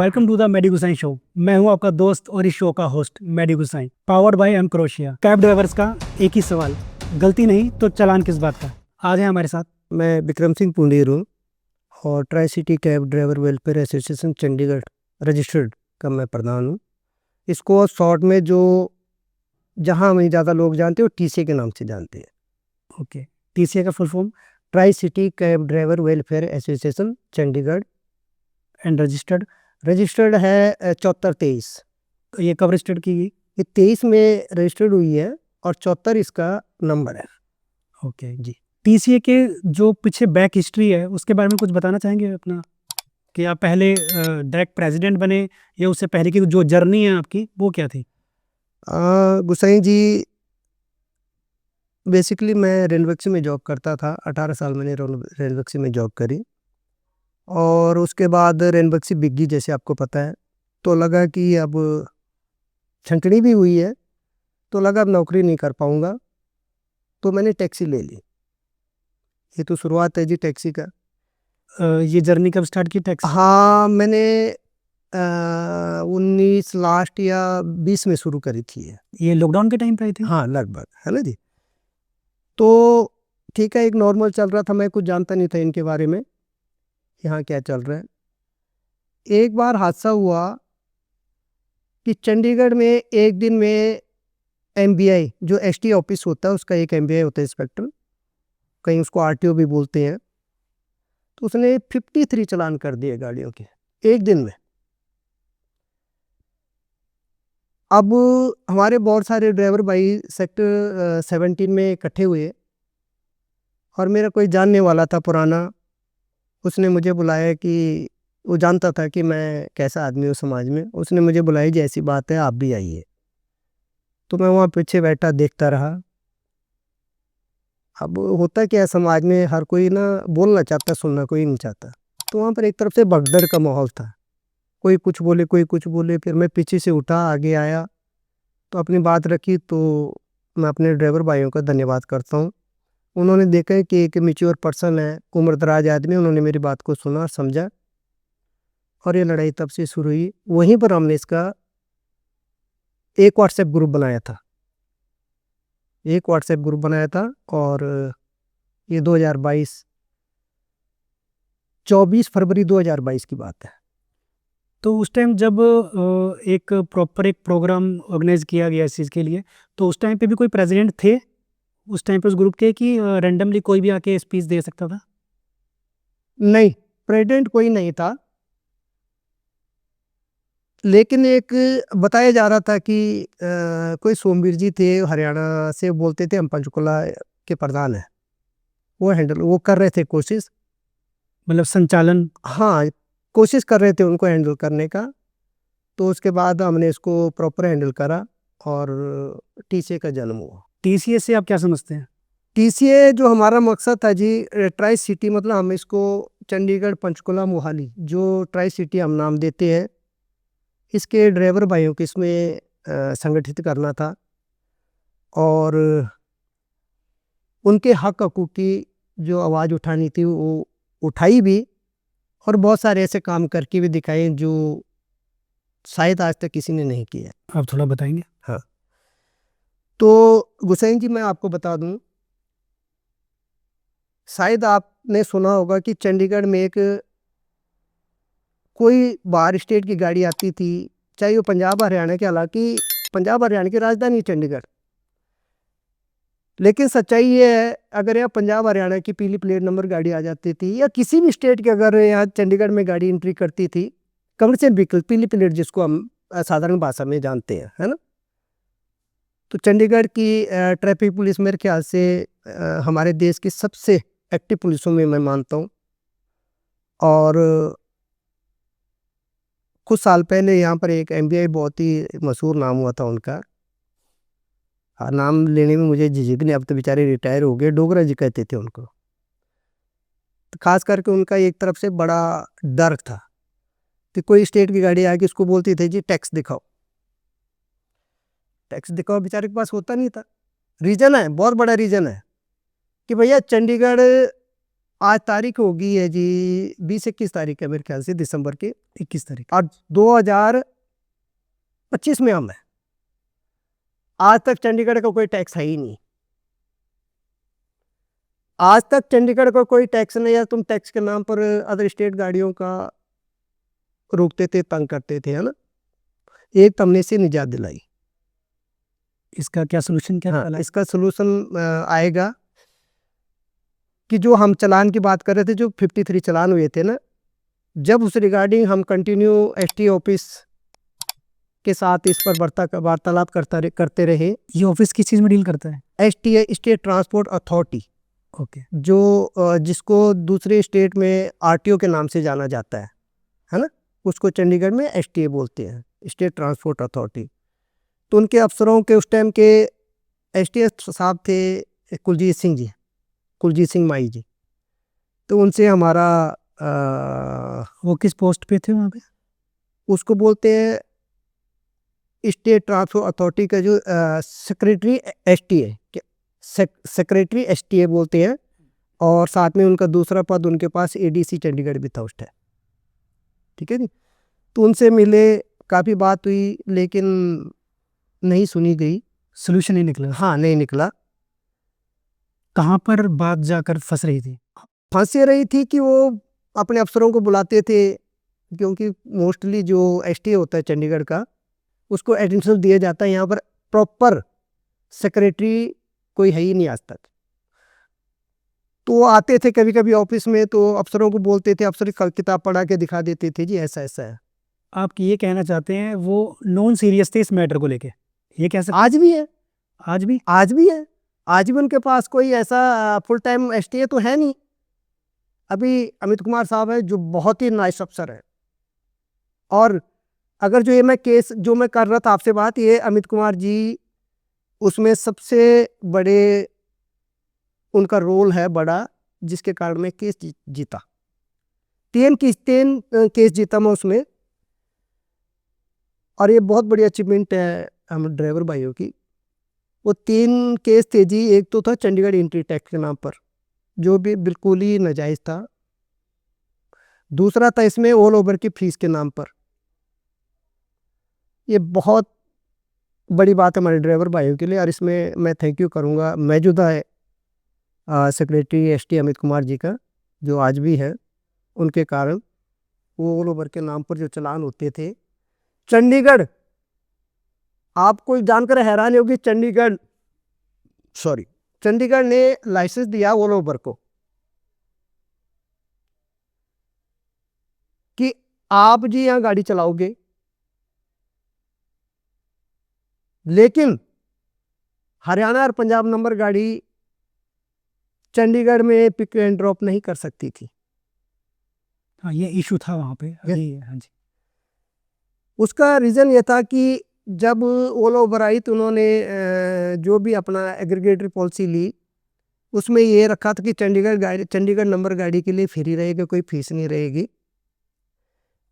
Welcome to the Medi Gusai show. मैं हूं आपका दोस्त और इस शो का host Medi Gusai, powered by एम क्रोशिया। कैब ड्राइवर्स का एक ही सवाल, गलती नहीं तो चालान किस बात का। आज है हमारे साथ मैं विक्रम सिंह पुंडीर हूँ और tri city cab driver welfare association Chandigarh registered का मैं प्रधान हूँ। इसको शॉर्ट में जो जहाँ हमें ज़्यादा लोग जानते हैं वो टीसी के नाम से जानते हैं। ओके, टीसीए का full form tri city cab driver welfare association Chandigarh and registered. Registered है 7423। तो ये कब रजिस्टर्ड की गई? ये 23 में रजिस्टर्ड हुई है और 74 इसका नंबर है। ओके जी। टीसीए के जो पीछे बैक हिस्ट्री है उसके बारे में कुछ बताना चाहेंगे अपना, कि आप पहले डायरेक्ट प्रेसिडेंट बने या उससे पहले की जो जर्नी है आपकी वो क्या थी? गुसाई जी, बेसिकली मैं रेलवेक्सी में जॉब करता था। 18 साल मैंने रेलवेक्सी में जॉब करी और उसके बाद रेनबक्सी बिग्गी जैसे आपको पता है, तो लगा कि अब छंटनी भी हुई है तो लगा अब नौकरी नहीं कर पाऊँगा, तो मैंने टैक्सी ले ली। ये तो शुरुआत है जी टैक्सी का। ये जर्नी कब स्टार्ट की टैक्स? हाँ, मैंने 19 लास्ट या 20 में शुरू करी थी ये। ये लॉकडाउन के टाइम पे आई थी? हाँ, लगभग, है ना जी। तो ठीक है, एक नॉर्मल चल रहा था, मैं कुछ जानता नहीं था इनके बारे में, यहाँ क्या चल रहा है। एक बार हादसा हुआ कि चंडीगढ़ में एक दिन में एमबीआई जो एसटी ऑफिस होता है उसका एक एमबीआई होता है, इंस्पेक्टर, कहीं उसको आरटीओ भी बोलते हैं, तो उसने 53 चालान कर दिए गाड़ियों के एक दिन में। अब हमारे बहुत सारे ड्राइवर भाई सेक्टर 17 में इकट्ठे हुए और मेरा कोई जानने वाला था पुराना, उसने मुझे बुलाया कि वो जानता था कि मैं कैसा आदमी हूँ समाज में। उसने मुझे बुलाई, जैसी बात है आप भी आइए। तो मैं वहाँ पीछे बैठा देखता रहा। अब होता क्या है, समाज में हर कोई ना बोलना चाहता, सुनना कोई नहीं चाहता। तो वहाँ पर एक तरफ से भगदड़ का माहौल था, कोई कुछ बोले कोई कुछ बोले। फिर मैं पीछे से उठा, आगे आया तो अपनी बात रखी। तो मैं अपने ड्राइवर भाइयों का धन्यवाद करता हूँ, उन्होंने देखा कि एक मैच्योर पर्सन है, उम्रदराज आदमी, उन्होंने मेरी बात को सुना और समझा और ये लड़ाई तब से शुरू हुई। वहीं पर हमने इसका एक व्हाट्सएप ग्रुप बनाया था, और ये 24 फरवरी 2022 की बात है। तो उस टाइम जब एक प्रॉपर एक प्रोग्राम ऑर्गेनाइज किया गया इस चीज़ के लिए, तो उस टाइम पे भी कोई प्रेसिडेंट थे उस टाइम पे उस ग्रुप के, कि रैंडमली कोई भी आके स्पीच दे सकता था? नहीं, प्रेसिडेंट कोई नहीं था, लेकिन एक बताया जा रहा था कि कोई सोमवीर जी थे हरियाणा से, बोलते थे हम पंचकुला के प्रधान हैं, वो कर रहे थे कोशिश, मतलब संचालन। हाँ, कोशिश कर रहे थे उनको हैंडल करने का। तो उसके बाद हमने इसको प्रॉपर हैंडल करा और टीसीए का जन्म हुआ। टीसीए से आप क्या समझते हैं? टीसीए जो हमारा मकसद था जी, ट्राई सिटी, मतलब हम इसको चंडीगढ़ पंचकुला मोहाली जो ट्राई सिटी हम नाम देते हैं, इसके ड्राइवर भाइयों को इसमें संगठित करना था और उनके हक हकूक़ की जो आवाज़ उठानी थी वो उठाई भी, और बहुत सारे ऐसे काम करके भी दिखाए जो शायद आज तक किसी ने नहीं किया। आप थोड़ा बताएंगे? हाँ, तो गुसैन जी मैं आपको बता दूं, शायद आपने सुना होगा कि चंडीगढ़ में एक कोई बाहर स्टेट की गाड़ी आती थी, चाहे वो पंजाब हरियाणा के, हालांकि पंजाब हरियाणा की राजधानी चंडीगढ़, लेकिन सच्चाई ये है, अगर यहाँ पंजाब हरियाणा की पीली प्लेट नंबर गाड़ी आ जाती थी या किसी भी स्टेट की अगर यहाँ चंडीगढ़ में गाड़ी एंट्री करती थी, कमर्शियल व्हीकल पीली प्लेट जिसको हम साधारण भाषा में जानते हैं, है ना, तो चंडीगढ़ की ट्रैफिक पुलिस मेरे ख्याल से हमारे देश की सबसे एक्टिव पुलिसों में मैं मानता हूँ। और कुछ साल पहले यहाँ पर एक एमबीआई, बहुत ही मशहूर नाम हुआ था उनका, नाम लेने में मुझे झिझक नहीं, अब तो बेचारे रिटायर हो गए, डोगरा जी कहते थे उनको। तो खास करके उनका एक तरफ से बड़ा डर था कि कोई स्टेट की गाड़ी आके उसको बोलती थी जी टैक्स दिखाओ, टैक्स दिखाओ, बेचारे के पास होता नहीं था। रीज़न है, बहुत बड़ा रीज़न है कि भैया चंडीगढ़ आज तारीख होगी है जी 20-21 तारीख है मेरे ख्याल से, दिसंबर के 21 तारीख। आज 2025 में हम है। आज तक चंडीगढ़ का कोई टैक्स है ही नहीं। आज तक चंडीगढ़ का कोई टैक्स नहीं है। तुम टैक्स के नाम पर अदर स्टेट गाड़ियों का रोकते थे, तंग करते थे, है ना। एक तो हमने से निजात दिलाई। इसका क्या सोल्यूशन क्या हाँ, निकाला है? इसका सोल्यूशन आएगा कि जो हम चलान की बात कर रहे थे, जो 53 चलान हुए थे ना, जब उस रिगार्डिंग हम कंटिन्यू एसटी ऑफिस के साथ इस पर वार्तालाप करते रहे। ये ऑफिस किस चीज़ में डील करता है? ST state transport authority, okay. जो जिसको दूसरे स्टेट में आरटीओ के नाम से जाना जाता है ना, उसको चंडीगढ़ में एसटीए बोलते हैं, स्टेट ट्रांसपोर्ट अथॉरिटी। तो उनके अफसरों के उस टाइम के एसटीएस साहब थे कुलजीत सिंह जी, कुलजीत सिंह माई जी। तो उनसे हमारा वो किस पोस्ट पे थे वहाँ पे? उसको बोलते हैं स्टेट ट्रांसपोर्ट अथॉरिटी का जो सेक्रेटरी एसटीए, सेक्रेटरी एसटीए बोलते हैं। और साथ में उनका दूसरा पद उनके पास एडीसी चंडीगढ़ भी था उस टाइम, ठीक है जी। तो उनसे मिले, काफ़ी बात हुई, लेकिन नहीं सुनी गई, सोल्यूशन नहीं निकला। हाँ नहीं निकला। कहाँ पर बात जाकर फंस रही थी? फंस ये रही थी कि वो अपने अफसरों को बुलाते थे, क्योंकि मोस्टली जो एसटीए होता है चंडीगढ़ का, उसको एडिशनल दिया जाता है। यहाँ पर प्रॉपर सेक्रेटरी कोई है ही नहीं आज तक। तो वो आते थे कभी कभी ऑफिस में, तो अफसरों को बोलते थे, अफसर कल किताब पढ़ा के दिखा देते थे, जी ऐसा ऐसा है। आप ये कहना चाहते हैं वो नॉन सीरियस थे इस मैटर को लेके, ये कह सकते? आज भी है, आज भी? आज भी है। आज भी उनके पास कोई ऐसा फुल टाइम एसटीए तो है नहीं। अभी अमित कुमार साहब है जो बहुत ही नाइस अफसर है। और अगर जो ये मैं केस जो मैं कर रहा था आपसे बात, ये अमित कुमार जी उसमें सबसे बड़े उनका रोल है बड़ा, जिसके कारण मैं केस जीता। 3 केस जीता मैं उसमें। और ये बहुत बड़ी अचीवमेंट है हम ड्राइवर भाइयों की। वो 3 केस थे जी। एक तो था चंडीगढ़ एंट्री टैक्स के नाम पर, जो भी बिल्कुल ही नाजायज़ था। दूसरा था इसमें ऑल ओवर की फीस के नाम पर। ये बहुत बड़ी बात है हमारे ड्राइवर भाइयों के लिए, और इसमें मैं थैंक यू करूँगा मौजूदा है सेक्रेटरी एसटी अमित कुमार जी का, जो आज भी है। उनके कारण वो ऑल ओवर के नाम पर जो चलान होते थे चंडीगढ़, आपको जानकर हैरानी होगी, चंडीगढ़ ने लाइसेंस दिया ऑल ओवर को कि आप जी यहाँ गाड़ी चलाओगे, लेकिन हरियाणा और पंजाब नंबर गाड़ी चंडीगढ़ में पिक एंड ड्रॉप नहीं कर सकती थी। हाँ, ये इशू था वहाँ पे अभी। हाँ जी। उसका रीज़न ये था कि जब ऑल ओवर आई तो उन्होंने जो भी अपना एग्रीगेटरी पॉलिसी ली, उसमें ये रखा था कि चंडीगढ़ नंबर गाड़ी के लिए फ्री रहेगा, कोई फीस नहीं रहेगी।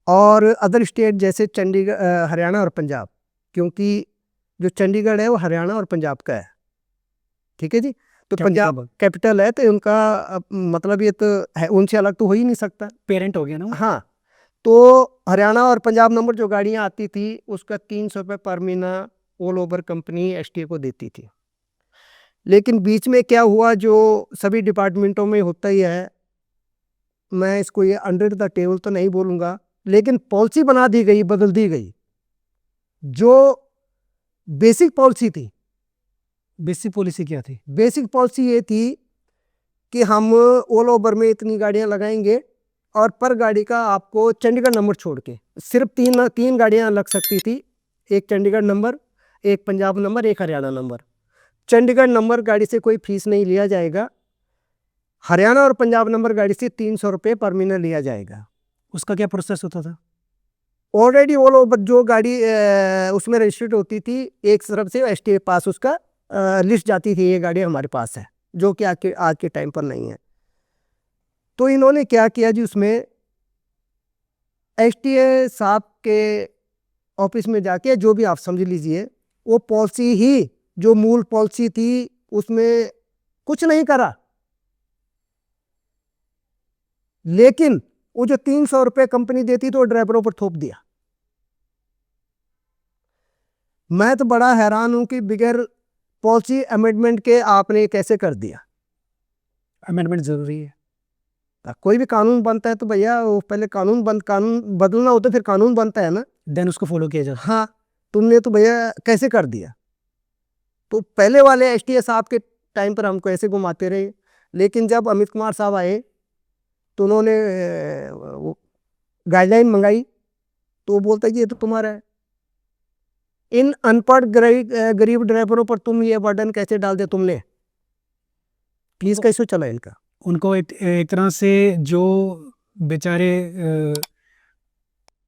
और अदर स्टेट जैसे हरियाणा और पंजाब, क्योंकि जो चंडीगढ़ है वो हरियाणा और पंजाब का है, ठीक है जी। तो पंजाब कैपिटल है, तो उनका मतलब ये तो है, उनसे अलग तो हो ही नहीं सकता, पेरेंट हो गया ना। हाँ। तो हरियाणा और पंजाब नंबर जो गाड़ियाँ आती थी उसका 300 रुपये पर महीना ऑल ओवर कंपनी एसटीए को देती थी। लेकिन बीच में क्या हुआ, जो सभी डिपार्टमेंटों में होता ही है, मैं इसको ये अंडर द टेबल तो नहीं बोलूँगा, लेकिन पॉलिसी बना दी गई, बदल दी गई। जो बेसिक पॉलिसी थी, बेसिक पॉलिसी क्या थी? बेसिक पॉलिसी ये थी कि हम ऑल ओवर में इतनी गाड़ियाँ लगाएंगे, और पर गाड़ी का आपको चंडीगढ़ नंबर छोड़ के सिर्फ तीन गाड़ियाँ लग सकती थी। एक चंडीगढ़ नंबर, एक पंजाब नंबर, एक हरियाणा नंबर। चंडीगढ़ नंबर गाड़ी से कोई फीस नहीं लिया जाएगा। हरियाणा और पंजाब नंबर गाड़ी से 300 रुपये पर महीना लिया जाएगा। उसका क्या प्रोसेस होता था? ऑलरेडी ऑल ओवर जो गाड़ी उसमें रजिस्टर्ड होती थी, एक तरफ से एसटीए पास उसका लिस्ट जाती थी, ये गाड़ी हमारे पास है, जो कि आज के टाइम पर नहीं है। तो इन्होंने क्या किया जी, उसमें एसटीए साहब के ऑफिस में जाके, जो भी आप समझ लीजिए, वो पॉलिसी ही जो मूल पॉलिसी थी उसमें कुछ नहीं करा। लेकिन वो जो 300 रुपये कंपनी देती तो ड्राइवरों पर थोप दिया। मैं तो बड़ा हैरान हूं कि बगैर पॉलिसी अमेंडमेंट के आपने कैसे कर दिया। अमेंडमेंट जरूरी है। कोई भी कानून बनता है तो भैया वो पहले कानून बदलना हो तो फिर कानून बनता है ना, देन उसको फॉलो किया जाता है। हाँ, तुमने तो भैया कैसे कर दिया। तो पहले वाले एसटीएस साहब के टाइम पर हमको ऐसे घुमाते रहे, लेकिन जब अमित कुमार साहब आए तो उन्होंने वो गाइडलाइन मंगाई तो वो बोलता है कि ये तो तुम्हारा है। इन अनपढ़ गरीब ड्राइवरों पर तुम ये बर्डन कैसे डाल दे तुमने, प्लीज कैसे चला इनका। उनको एक तरह से जो बेचारे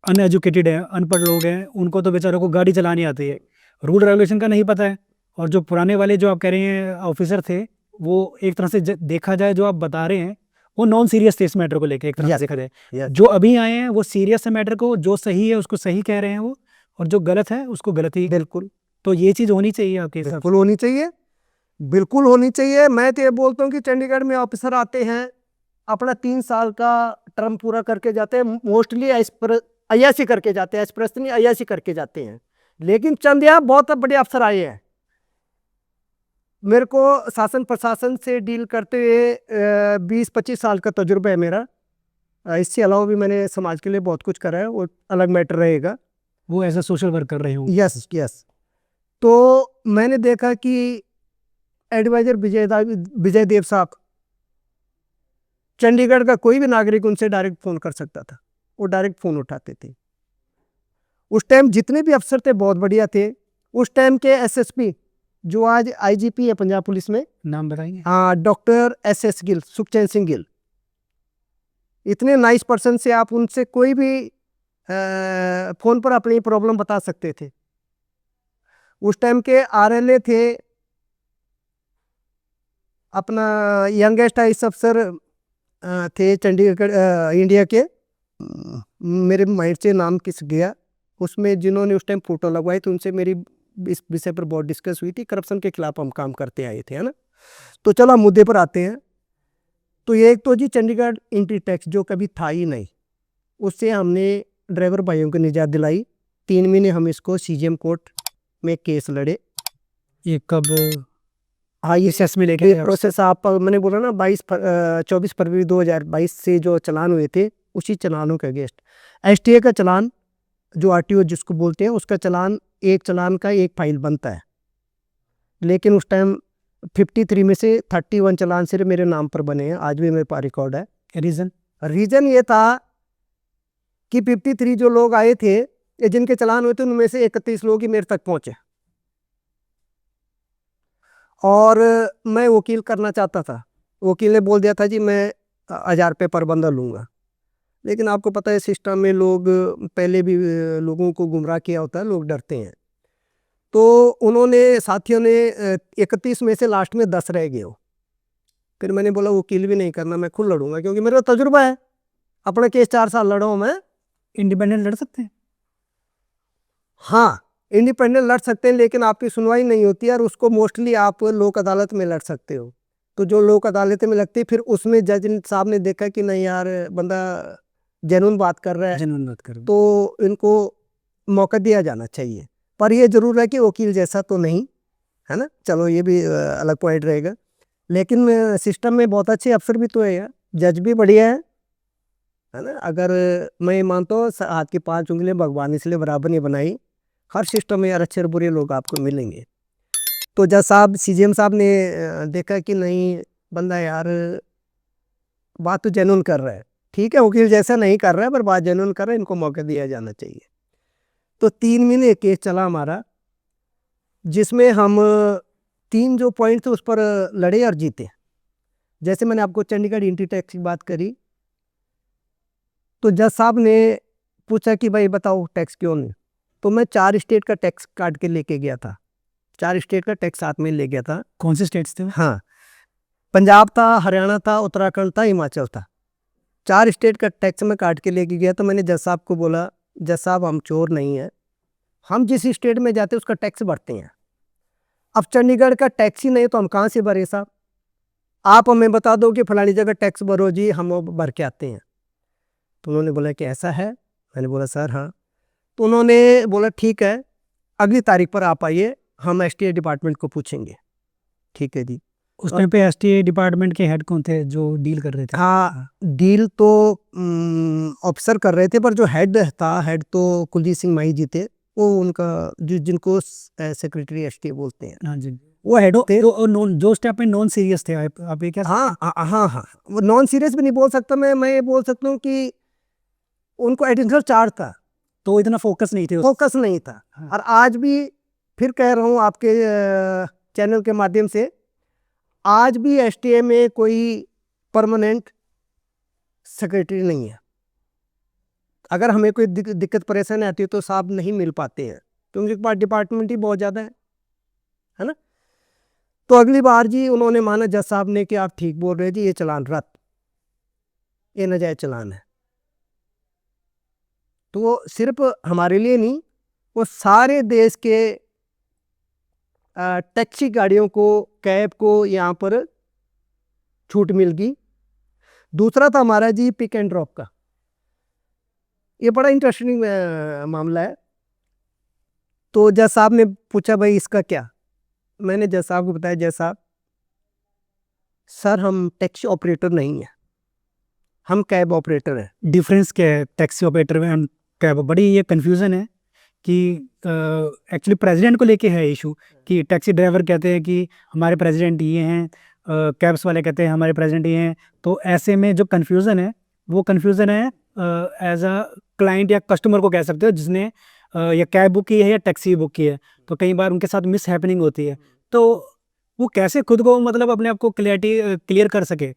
अनएजुकेटेड हैं, अनपढ़ लोग हैं, उनको तो बेचारों को गाड़ी चलानी आती है, रूल रेगुलेशन का नहीं पता है। और जो पुराने वाले जो आप कह रहे हैं ऑफिसर थे, वो एक तरह से देखा जाए जो आप बता रहे हैं वो नॉन सीरियस थे इस मैटर को लेकर। एक तरह से देखा जाए जो अभी आए हैं वो सीरियस है मैटर को, जो सही है उसको सही कह रहे हैं वो, और जो गलत है उसको गलत ही। बिल्कुल, तो ये चीज़ होनी चाहिए आपके हिसाब से। बिल्कुल होनी चाहिए, बिल्कुल होनी चाहिए। मैं तो ये बोलता हूँ कि चंडीगढ़ में ऑफिसर आते हैं अपना 3 साल का टर्म पूरा करके जाते हैं, मोस्टली अयासी करके जाते हैं, एक्सप्रेस नहीं अयासी करके जाते हैं। लेकिन चंद यहाँ बहुत बड़े अफसर आए हैं। मेरे को शासन प्रशासन से डील करते हुए 20-25 साल का तजुर्बा है मेरा। इससे अलावा भी मैंने समाज के लिए बहुत कुछ करा है, वो अलग मैटर रहेगा। वो एज अ सोशल वर्क कर रहे हो। Yes yes. तो मैंने देखा कि एडवाइजर विजय देव साहब, चंडीगढ़ का कोई भी नागरिक उनसे डायरेक्ट फोन कर सकता था, वो डायरेक्ट फोन उठाते थे। उस टाइम जितने भी अफसर थे बहुत बढ़िया थे। उस टाइम के एसएसपी जो आज आईजीपी है पंजाब पुलिस में, नाम बताएंगे? हाँ, डॉक्टर एसएस गिल, सुखचैन सिंह गिल, इतने नाइस पर्सन से आप उनसे कोई भी फोन पर अपनी प्रॉब्लम बता सकते थे। उस टाइम के आरएलए थे अपना यंगेस्ट आईएएस अफसर थे चंडीगढ़ इंडिया के, मेरे माइंड से नाम किस गया, उसमें जिन्होंने उस टाइम फोटो लगवाई तो उनसे मेरी इस विषय पर बहुत डिस्कस हुई थी। करप्शन के खिलाफ हम काम करते आए थे, है ना। तो चलो मुद्दे पर आते हैं। तो ये एक तो जी चंडीगढ़ एंट्री टैक्स जो कभी था ही नहीं, उससे हमने ड्राइवर भाइयों को निजात दिलाई। 3 महीने हम इसको सीजीएम कोर्ट में केस लड़े। ये कब? हाँ, ये सेस में लेके प्रोसेस आप मैंने बोला ना 24 फरवरी 2022 से जो चलान हुए थे उसी चलानों के अगेंस्ट। एसटीए का चलान जो आरटीओ जिसको बोलते हैं उसका चलान, एक चलान का एक फाइल बनता है, लेकिन उस टाइम 53 में से 31 चलान सिर्फ मेरे नाम पर बने हैं, आज भी मेरे पास रिकॉर्ड है। रीज़न ये था कि 53 जो लोग आए थे जिनके चलान हुए थे उनमें से 31 लोग ही मेरे तक पहुंचे, और मैं वकील करना चाहता था। वकील ने बोल दिया था जी मैं 1000 रुपये पर बंदा लूँगा, लेकिन आपको पता है सिस्टम में लोग पहले भी लोगों को गुमराह किया होता है, लोग डरते हैं। तो उन्होंने साथियों ने 31 में से लास्ट में 10 रह गए हो। फिर मैंने बोला वकील भी नहीं करना, मैं खुद लड़ूंगा, क्योंकि मेरा तजुर्बा है, अपना केस 4 साल लड़ा हूँ मैं। इंडिपेंडेंट लड़ सकते हैं? हाँ, इंडिपेंडेंट लड़ सकते हैं, लेकिन आपकी सुनवाई नहीं होती है, और उसको मोस्टली आप लोक अदालत में लड़ सकते हो। तो जो लोक अदालत में लगती है फिर उसमें जज साहब ने देखा कि नहीं यार बंदा जेन्युइन बात कर रहा है, तो इनको मौका दिया जाना चाहिए। पर ये जरूर है कि वकील जैसा तो नहीं है ना, चलो ये भी अलग पॉइंट रहेगा। लेकिन सिस्टम में बहुत अच्छे अफसर भी तो है यार, जज भी बढ़िया है ना। अगर मैं मानता हूँ हाथ की 5 उंगलियां भगवान इसलिए बराबर नहीं बनाई, हर सिस्टम में यार अच्छे और बुरे लोग आपको मिलेंगे। तो जज साहब सीजीएम साहब ने देखा कि नहीं बंदा यार बात तो जेन्युइन कर रहा है, ठीक है वकील जैसा नहीं कर रहा है पर बात जेन्युइन कर रहा है, इनको मौका दिया जाना चाहिए। तो 3 महीने केस चला हमारा, जिसमें हम 3 जो पॉइंट थे उस पर लड़े और जीते। जैसे मैंने आपको चंडीगढ़ एंट्री टैक्स की बात करी, तो जज साहब ने पूछा कि भाई बताओ टैक्स क्यों नहीं, तो मैं 4 स्टेट का टैक्स काट के लेके गया था, 4 स्टेट का टैक्स साथ में ले गया था। कौन से स्टेट्स थे? हाँ, पंजाब था, हरियाणा था, उत्तराखंड था, हिमाचल था। 4 स्टेट का टैक्स में काट के लेके गया। तो मैंने जज साहब को बोला जज साहब हम चोर नहीं है, हम जिस स्टेट में जाते उसका टैक्स भरते हैं। अब चंडीगढ़ का टैक्स ही नहीं तो हम कहाँ से भरे साहब, आप हमें बता दो कि फलानी जगह टैक्स भरो जी, हम वो भर के आते हैं। तो उन्होंने बोला कि ऐसा है। मैंने बोला सर हाँ। तो उन्होंने बोला ठीक है, अगली तारीख पर आप आइए, हम एसटीए डिपार्टमेंट को पूछेंगे। ठीक है जी। उस टाइम पे एसटीए डिपार्टमेंट के हेड कौन थे जो डील कर रहे थे? हाँ, डील तो ऑफिसर कर रहे थे, पर जो हेड था, हेड तो कुलजीत सिंह माही जी थे। वो उनका जिनको सेक्रेटरी एसटीए बोलते हैं, हाँ जी, वो हेड थे। जो उस टाइम पे नॉन सीरियस थे, आप ये क्या? हाँ हाँ हाँ, वो नॉन सीरियस भी नहीं बोल सकता मैं ये बोल सकता हूँ कि उनको एडिशनल चार्ज था, तो इतना फोकस नहीं थे फोकस नहीं था। हाँ। और आज भी फिर कह रहा हूँ आपके चैनल के माध्यम से, आज भी एसटीए में कोई परमानेंट सेक्रेटरी नहीं है। अगर हमें कोई दिक्कत परेशानी आती है तो साहब नहीं मिल पाते हैं, तो उनके पास डिपार्टमेंट ही बहुत ज़्यादा है ना। तो अगली बार जी उन्होंने माना, जज साहब ने, कि आप ठीक बोल रहे हैं जी, ये चलान रद्द, ये नाजायज चलान है। तो वो सिर्फ हमारे लिए नहीं, वो सारे देश के टैक्सी गाड़ियों को, कैब को यहाँ पर छूट मिल गई। दूसरा था हमारा जी पिक एंड ड्रॉप का। ये बड़ा इंटरेस्टिंग मामला है। तो जज साहब ने पूछा भाई इसका क्या? मैंने जज साहब को बताया, जज साहब सर हम टैक्सी ऑपरेटर नहीं हैं, हम कैब ऑपरेटर हैं। डिफरेंस क्या है टैक्सी ऑपरेटर में और कैब? बड़ी ये कन्फ्यूज़न है कि एक्चुअली प्रेसिडेंट को लेके है इशू, कि टैक्सी ड्राइवर कहते हैं कि हमारे प्रेसिडेंट ये हैं, कैब्स वाले कहते हैं हमारे प्रेसिडेंट ये हैं। तो ऐसे में जो कन्फ्यूज़न है, वो कन्फ्यूज़न है एज अ क्लाइंट या कस्टमर को कह सकते हो, जिसने या कैब बुक की है या टैक्सी बुक की है। तो कई बार उनके साथ मिस हैपनिंग होती है, तो वो कैसे खुद को मतलब अपने आप को क्लियर कर सके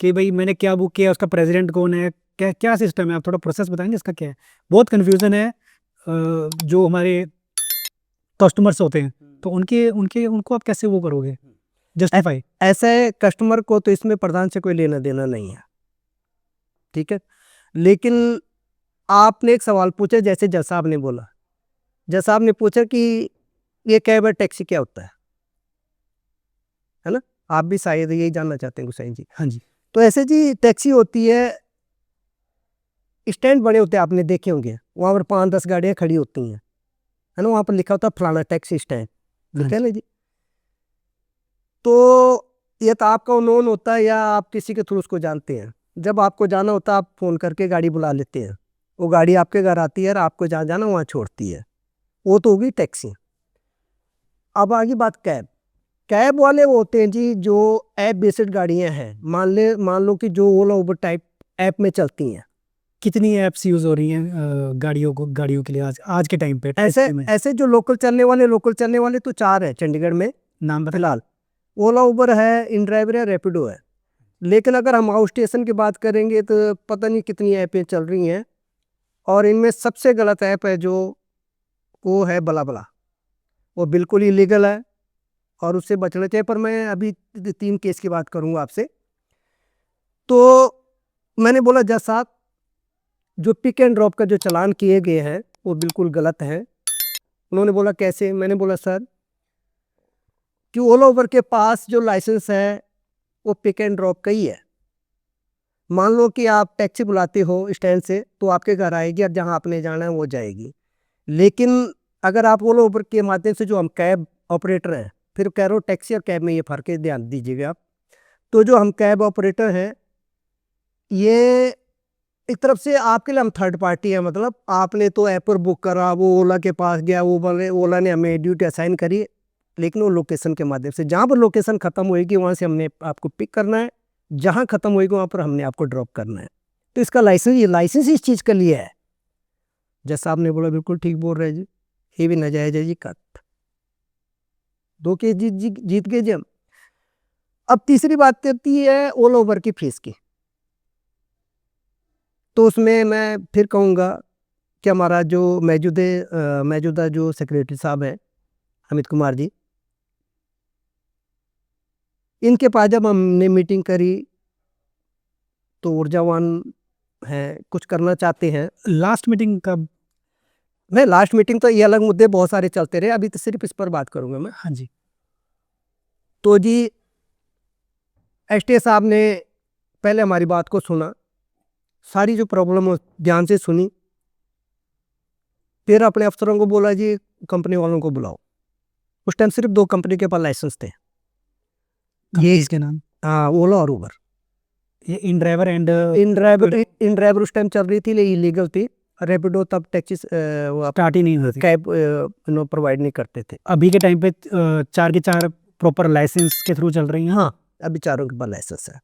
कि भाई मैंने क्या बुक किया, उसका प्रेसिडेंट कौन है, क्या क्या सिस्टम है? आप थोड़ा प्रोसेस बताएंगे इसका क्या है? बहुत कन्फ्यूज़न है जो हमारे कस्टमर्स होते हैं, तो उनके उनके उनको आप कैसे वो करोगे जस्टिफाई? ऐसे कस्टमर को तो इसमें प्रधान से कोई लेना देना नहीं है, ठीक है। लेकिन आपने एक सवाल पूछा, जैसे जज साहब ने बोला, जज साहब ने पूछा कि ये कैब और टैक्सी क्या होता है ना। आप भी शायद यही जानना चाहते हैं गुसाई जी। हाँ जी। तो ऐसे जी टैक्सी होती है, स्टैंड बड़े होते हैं, आपने देखे होंगे, वहाँ पर 5-10 गाड़ियाँ खड़ी होती हैं, है ना। वहाँ पर लिखा होता है फलाना टैक्सी स्टैंड, लिखा है ना जी। तो ये तो आपका नोन होता है या आप किसी के थ्रू उसको जानते हैं। जब आपको जाना होता है, आप फ़ोन करके गाड़ी बुला लेते हैं, वो गाड़ी आपके घर आती है और आपको जहाँ जाना वहाँ छोड़ती है। वो तो होगी टैक्सी। अब आगे बात कैब। कैब वाले वो होते हैं जी जो ऐप बेस्ड गाड़ियाँ हैं, मान लो कि जो ओला उबर टाइप ऐप में चलती हैं। कितनी ऐप्स यूज़ हो रही हैं गाड़ियों के लिए आज आज के टाइम पे ऐसे टैक्सी में? ऐसे जो लोकल चलने वाले तो 4 है चंडीगढ़ में नाम बता। फिलहाल। ओला उबर है, इन ड्राइवर है, रैपिडो है। लेकिन अगर हम आउट स्टेशन की बात करेंगे तो पता नहीं कितनी ऐपें चल रही हैं, और इनमें सबसे गलत ऐप है जो, वो है बला। वो बिल्कुल इलीगल है और उससे बचना चाहिए। पर मैं अभी 3 केस की बात करूंगा आपसे। तो मैंने बोला जज साहब, जो पिक एंड ड्रॉप का जो चालान किए गए हैं वो बिल्कुल गलत है। उन्होंने बोला कैसे? मैंने बोला सर कि ओला उबर के पास जो लाइसेंस है वो पिक एंड ड्रॉप का ही है। मान लो कि आप टैक्सी बुलाते हो स्टैंड से, तो आपके घर आएगी और जहां आपने जाना है वो जाएगी। लेकिन अगर आप ओला उबर के माध्यम से, जो हम कैब ऑपरेटर हैं, फिर कह रहा हूँ टैक्सी और कैब में ये फ़र्क है, ध्यान दीजिएगा आप। तो जो हम कैब ऑपरेटर हैं, ये एक तरफ से आपके लिए हम थर्ड पार्टी है। मतलब आपने तो ऐप पर बुक करा, वो ओला के पास गया, वो बोले, ओला ने हमें ड्यूटी असाइन करी, लेकिन वो लोकेशन के माध्यम से, जहाँ पर लोकेशन ख़त्म होएगी वहाँ से हमने आपको पिक करना है, जहाँ ख़त्म होएगी वहाँ पर हमने आपको ड्रॉप करना है। तो इसका लाइसेंस इस चीज़ के लिए है। जज साहब ने बोला बिल्कुल ठीक बोल रहे जी, ये भी नाजायज है जी, कट। 2 केस जीत गए जी हम। अब तीसरी बात करती है ओला उबर की फीस की। तो उसमें मैं फिर कहूँगा कि हमारा जो मौजूदा जो सेक्रेटरी साहब हैं, अमित कुमार जी, इनके पास जब हमने मीटिंग करी तो ऊर्जावान हैं, कुछ करना चाहते हैं। लास्ट मीटिंग कब? मैं लास्ट मीटिंग तो ये अलग मुद्दे बहुत सारे चलते रहे, अभी तो सिर्फ इस पर बात करूंगा मैं। हाँ जी। तो जी एसटीए साहब ने पहले हमारी बात को सुना, सारी जो प्रॉब्लम ध्यान से सुनी, फिर अपने अफसरों को बोला जी कंपनी वालों को बुलाओ। उस टाइम सिर्फ 2 कंपनी के पास लाइसेंस थे, ये इसके नाम हाँ, ओला और उबर। ये इन ड्राइवर एंड इन ड्राइवर उस टाइम चल रही थी, लेकिन इलीगल थी। रैपिडो तब टैक्सी स्टार्ट ही नहीं होती। कैब प्रोवाइड नहीं करते थे। अभी के टाइम पे 4 के 4 प्रॉपर लाइसेंस के थ्रू चल रही हैं। हाँ, अभी चारों के पास लाइसेंस है।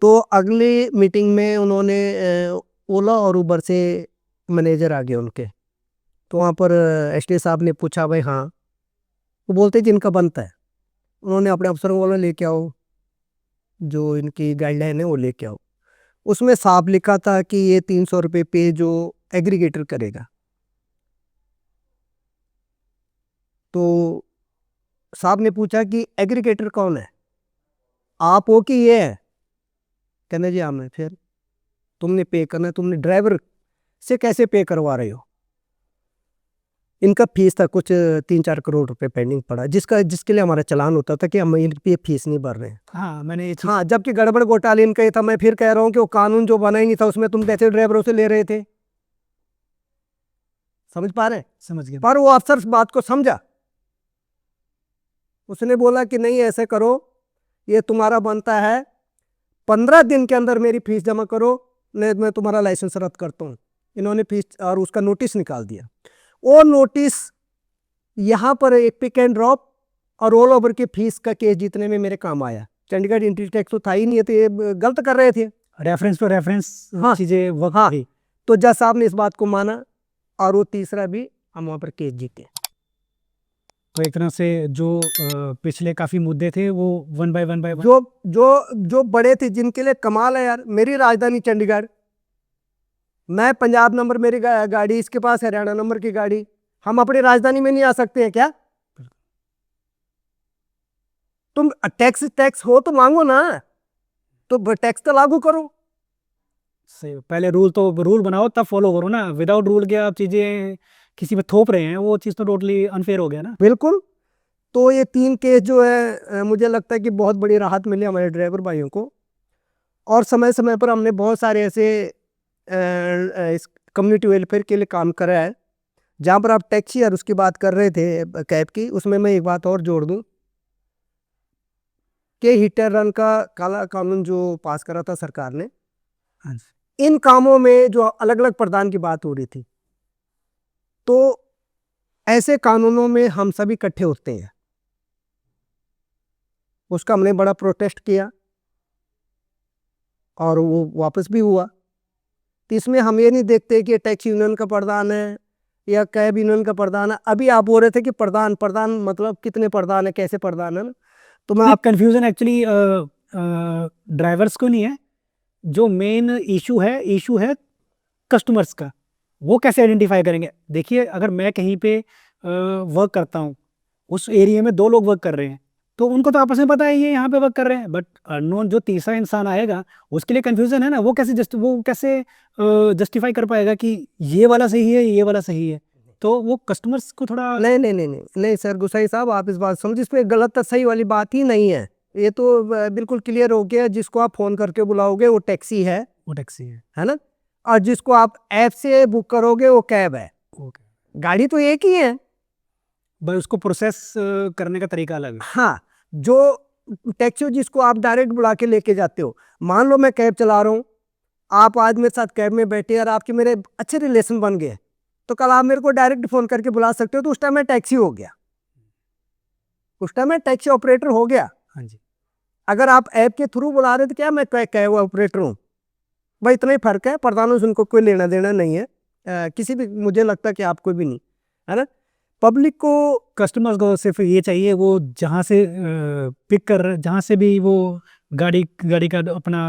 तो अगली मीटिंग में उन्होंने ओला और उबर से मैनेजर आ गए उनके, तो वहाँ पर एसडी साहब ने पूछा भाई हाँ, वो बोलते जिनका बनता है। उन्होंने अपने अफसरों को बोला लेके आओ, जो इनकी गाइडलाइन है वो लेके आओ। उसमें साफ लिखा था कि ये 300 रुपये पे जो एग्रीगेटर करेगा। तो साहब ने पूछा कि एग्रीगेटर कौन है, आप हो कि ये है? कहने जी हम है। फिर तुमने पे करना, तुमने ड्राइवर से कैसे पे करवा रहे हो? इनका फीस था कुछ 3-4 करोड़ रुपए पेंडिंग पड़ा, जिसके लिए हमारा चलान होता था कि हम इनकी फीस नहीं भर रहे हैं। हाँ मैंने ये हाँ, जबकि गड़बड़ घोटाले इनका ही था। मैं फिर कह रहा हूँ कि वो कानून जो बना ही नहीं था, उसमें तुम कैसे ड्राइवरों से ले रहे थे? समझ पा रहे हैं? समझ गया। पर वो अफसर इस बात को समझा, उसने बोला कि नहीं ऐसे करो, ये तुम्हारा बनता है, 15 दिन के अंदर मेरी फीस जमा करो, नहीं मैं तुम्हारा लाइसेंस रद्द करता हूँ। इन्होंने फीस और उसका नोटिस निकाल दिया। वो नोटिस यहाँ पर एक पिक एंड ड्रॉप और रोल ओवर की फीस का केस जीतने में मेरे काम आया। चंडीगढ़ इंट्री टैक्स तो था ही नहीं, तो ये गलत कर रहे थे। रेफरेंस पे रेफरेंस हाँ, चीजें वक्त हाँ, थी। तो जज साहब ने इस बात को माना और वो तीसरा भी हम वहाँ पर केस जीते। तो एक तरह से जो पिछले काफी मुद्दे थे वो वन बाय वन जो जो बड़े थे, जिनके लिए कमाल है यार। मेरी राजधानी चंडीगढ़, मैं पंजाब नंबर मेरी गाड़ी, इसके पास हरियाणा नंबर की गाड़ी, हम अपनी राजधानी में नहीं आ सकते हैं क्या? तुम टैक्स हो तो मांगो ना, तो टैक्स तो लागू करो। सही। पहले रूल बनाओ तब फॉलो करो ना। विदाउट रूल के आप चीजें किसी पे थोप रहे हैं, वो चीज तो टोटली अनफेयर हो गया ना। बिल्कुल। तो ये 3 केस जो है, मुझे लगता है कि बहुत बड़ी राहत मिली हमारे ड्राइवर भाइयों को। और समय समय पर हमने बहुत सारे ऐसे इस कम्युनिटी वेलफेयर के लिए काम करा है। जहाँ पर आप टैक्सी और उसकी बात कर रहे थे कैब की, उसमें मैं एक बात और जोड़ दूं कि हिट एंड रन का काला कानून जो पास करा था सरकार ने, हाँ जी। इन कामों में जो अलग अलग प्रावधान की बात हो रही थी, तो ऐसे कानूनों में हम सभी इकट्ठे होते हैं। उसका हमने बड़ा प्रोटेस्ट किया और वो वापस भी हुआ। तो इसमें हम ये नहीं देखते कि टैक्सी यूनियन का प्रधान है या कैब यूनियन का प्रधान है। अभी आप बोल रहे थे कि प्रधान प्रधान मतलब कितने प्रधान है, कैसे प्रधान है ना? तो मैं आप कंफ्यूजन एक्चुअली ड्राइवर्स को नहीं है। जो मेन इशू है कस्टमर्स का। वो कैसे आइडेंटिफाई करेंगे? देखिए, अगर मैं कहीं पे वर्क करता हूँ, उस एरिया में 2 लोग वर्क कर रहे हैं, तो उनको तो आपस में पता है ये यहाँ पे वर्क कर रहे हैं, बट अननोन जो तीसरा इंसान आएगा उसके लिए कंफ्यूजन है ना। वो कैसे जस्टिफाई कर पाएगा कि ये वाला सही है, ये वाला सही है? तो वो कस्टमर्स को थोड़ा नहीं नहीं नहीं नहीं नहीं सर गुसाई साहब, आप इस बात समझ, इस पे गलत सही वाली बात ही नहीं है। ये तो बिल्कुल क्लियर हो गया। जिसको आप फोन करके बुलाओगे वो टैक्सी वो टैक्सी है ना? और जिसको आप ऐप से बुक करोगे वो कैब है। ओके। गाड़ी तो एक ही है, बस उसको प्रोसेस करने का तरीका अलग है। हाँ। जो टैक्सी जिसको आप डायरेक्ट बुला के लेके जाते हो, मान लो मैं कैब चला रहा हूँ, आप आज मेरे साथ कैब में बैठे और आपके मेरे अच्छे रिलेशन बन गए, तो कल आप मेरे को डायरेक्ट फोन करके बुला सकते हो। तो उस टाइम मैं टैक्सी हो गया, उस टाइम मैं टैक्सी ऑपरेटर हो गया। हाँ जी। अगर आप ऐप के थ्रू बुला रहे थे, क्या मैं कैब ऑपरेटर हूँ? भाई इतना ही फर्क है। प्रधानों से उनको कोई लेना देना नहीं है, किसी भी, मुझे लगता है कि आपको भी नहीं, है ना? पब्लिक को, कस्टमर्स को सिर्फ ये चाहिए, वो जहाँ से पिक कर रहे, जहाँ से भी वो गाड़ी का अपना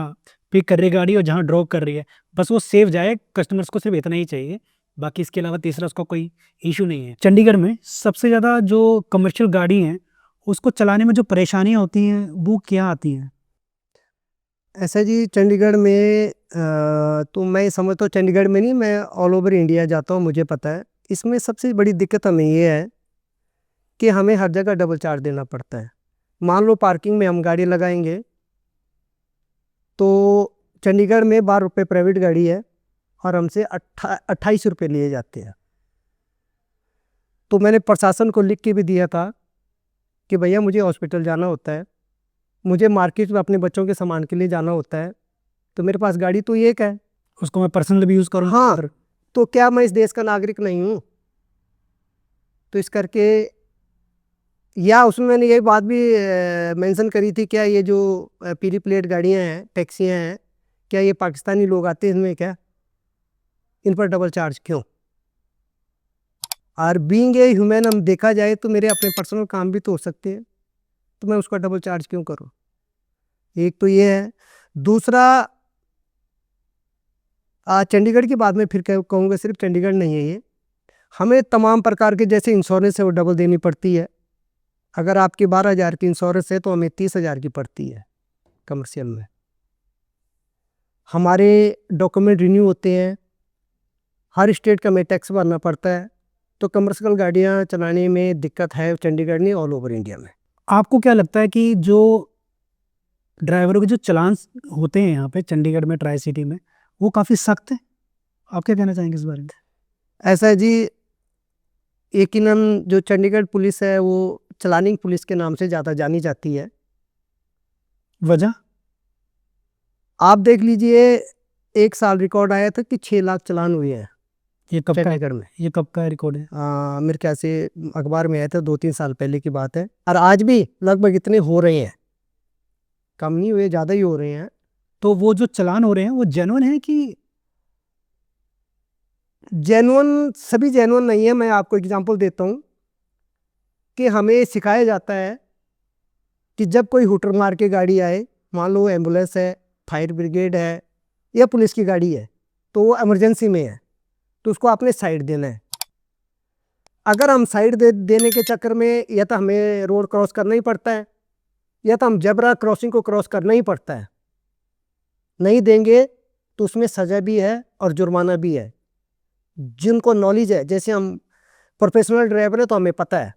पिक कर रही है गाड़ी और जहाँ ड्रॉप कर रही है, बस वो सेफ जाए। कस्टमर्स को सिर्फ इतना ही चाहिए, बाकी इसके अलावा तीसरा उसका कोई इशू नहीं है। चंडीगढ़ में सबसे ज़्यादा जो कमर्शियल गाड़ी हैं उसको चलाने में जो परेशानियाँ होती हैं वो क्या आती हैं? ऐसा जी चंडीगढ़ में तो मैं समझता हूँ, चंडीगढ़ में नहीं, मैं ऑल ओवर इंडिया जाता हूँ, मुझे पता है। इसमें सबसे बड़ी दिक्कत हमें ये है कि हमें हर जगह डबल चार्ज देना पड़ता है। मान लो पार्किंग में हम गाड़ी लगाएंगे तो चंडीगढ़ में 12 रुपये प्राइवेट गाड़ी है और हमसे 28 रुपये लिए जाते हैं। तो मैंने प्रशासन को लिख के भी दिया था कि भैया मुझे हॉस्पिटल जाना होता है, मुझे मार्केट में अपने बच्चों के सामान के लिए जाना होता है, तो मेरे पास गाड़ी तो एक है, उसको मैं पर्सनल भी यूज़ करूँ। हाँ, तो क्या मैं इस देश का नागरिक नहीं हूँ? तो इस करके, या उसमें मैंने ये बात भी मेंशन करी थी, क्या ये जो पीली प्लेट गाड़ियाँ हैं, टैक्सियाँ हैं, क्या ये पाकिस्तानी लोग आते हैं इनमें, क्या इन पर डबल चार्ज क्यों? और बीइंग ए ह्यूमन, हम देखा जाए तो मेरे अपने पर्सनल काम भी तो हो सकते हैं, तो मैं उसका डबल चार्ज क्यों करूँ? एक तो ये है। दूसरा, चंडीगढ़ की बात में फिर कहूँगा, सिर्फ चंडीगढ़ नहीं है ये, हमें तमाम प्रकार के जैसे इंश्योरेंस है वो डबल देनी पड़ती है। अगर आपकी 12,000 की इंश्योरेंस है तो हमें 30,000 की पड़ती है कमर्शियल में। हमारे डॉक्यूमेंट रिन्यू होते हैं, हर स्टेट का हमें टैक्स भरना पड़ता है। तो कमर्शियल गाड़ियाँ चलाने में दिक्कत है चंडीगढ़ में, ऑल ओवर इंडिया में। आपको क्या लगता है कि जो ड्राइवरों के जो चालान होते हैं यहाँ पे चंडीगढ़ में, ट्राई सिटी में, वो काफ़ी सख्त है? आप क्या कहना चाहेंगे इस बारे में? ऐसा है जी, यकीनन जो चंडीगढ़ पुलिस है वो चलानिंग पुलिस के नाम से ज़्यादा जानी जाती है। वजह? आप देख लीजिए, एक साल रिकॉर्ड आया था कि 6 लाख चालान हुए हैं ये कब का है? चंडीगढ़ में। ये कब का रिकॉर्ड है? मेरे ख्याल से अखबार में आया था, 2-3 साल पहले की बात है। और आज भी लगभग इतने हो रहे हैं, कम नहीं हुए, ज़्यादा ही हो रहे हैं। तो वो जो चालान हो रहे हैं वो जेन्युइन है कि? जेन्युइन, सभी जेन्युइन नहीं है। मैं आपको एग्जांपल देता हूँ कि हमें सिखाया जाता है कि जब कोई हुटर मार के गाड़ी आए, मान लो एम्बुलेंस है, फायर ब्रिगेड है या पुलिस की गाड़ी है, तो वो इमरजेंसी में है, तो उसको आपने साइड देना है। अगर हम साइड देने के चक्कर में या तो हमें रोड क्रॉस करना ही पड़ता है, या तो हम जेब्रा क्रॉसिंग को क्रॉस करना ही पड़ता है। नहीं देंगे तो उसमें सज़ा भी है और जुर्माना भी है। जिनको नॉलेज है, जैसे हम प्रोफेशनल ड्राइवर है तो हमें पता है,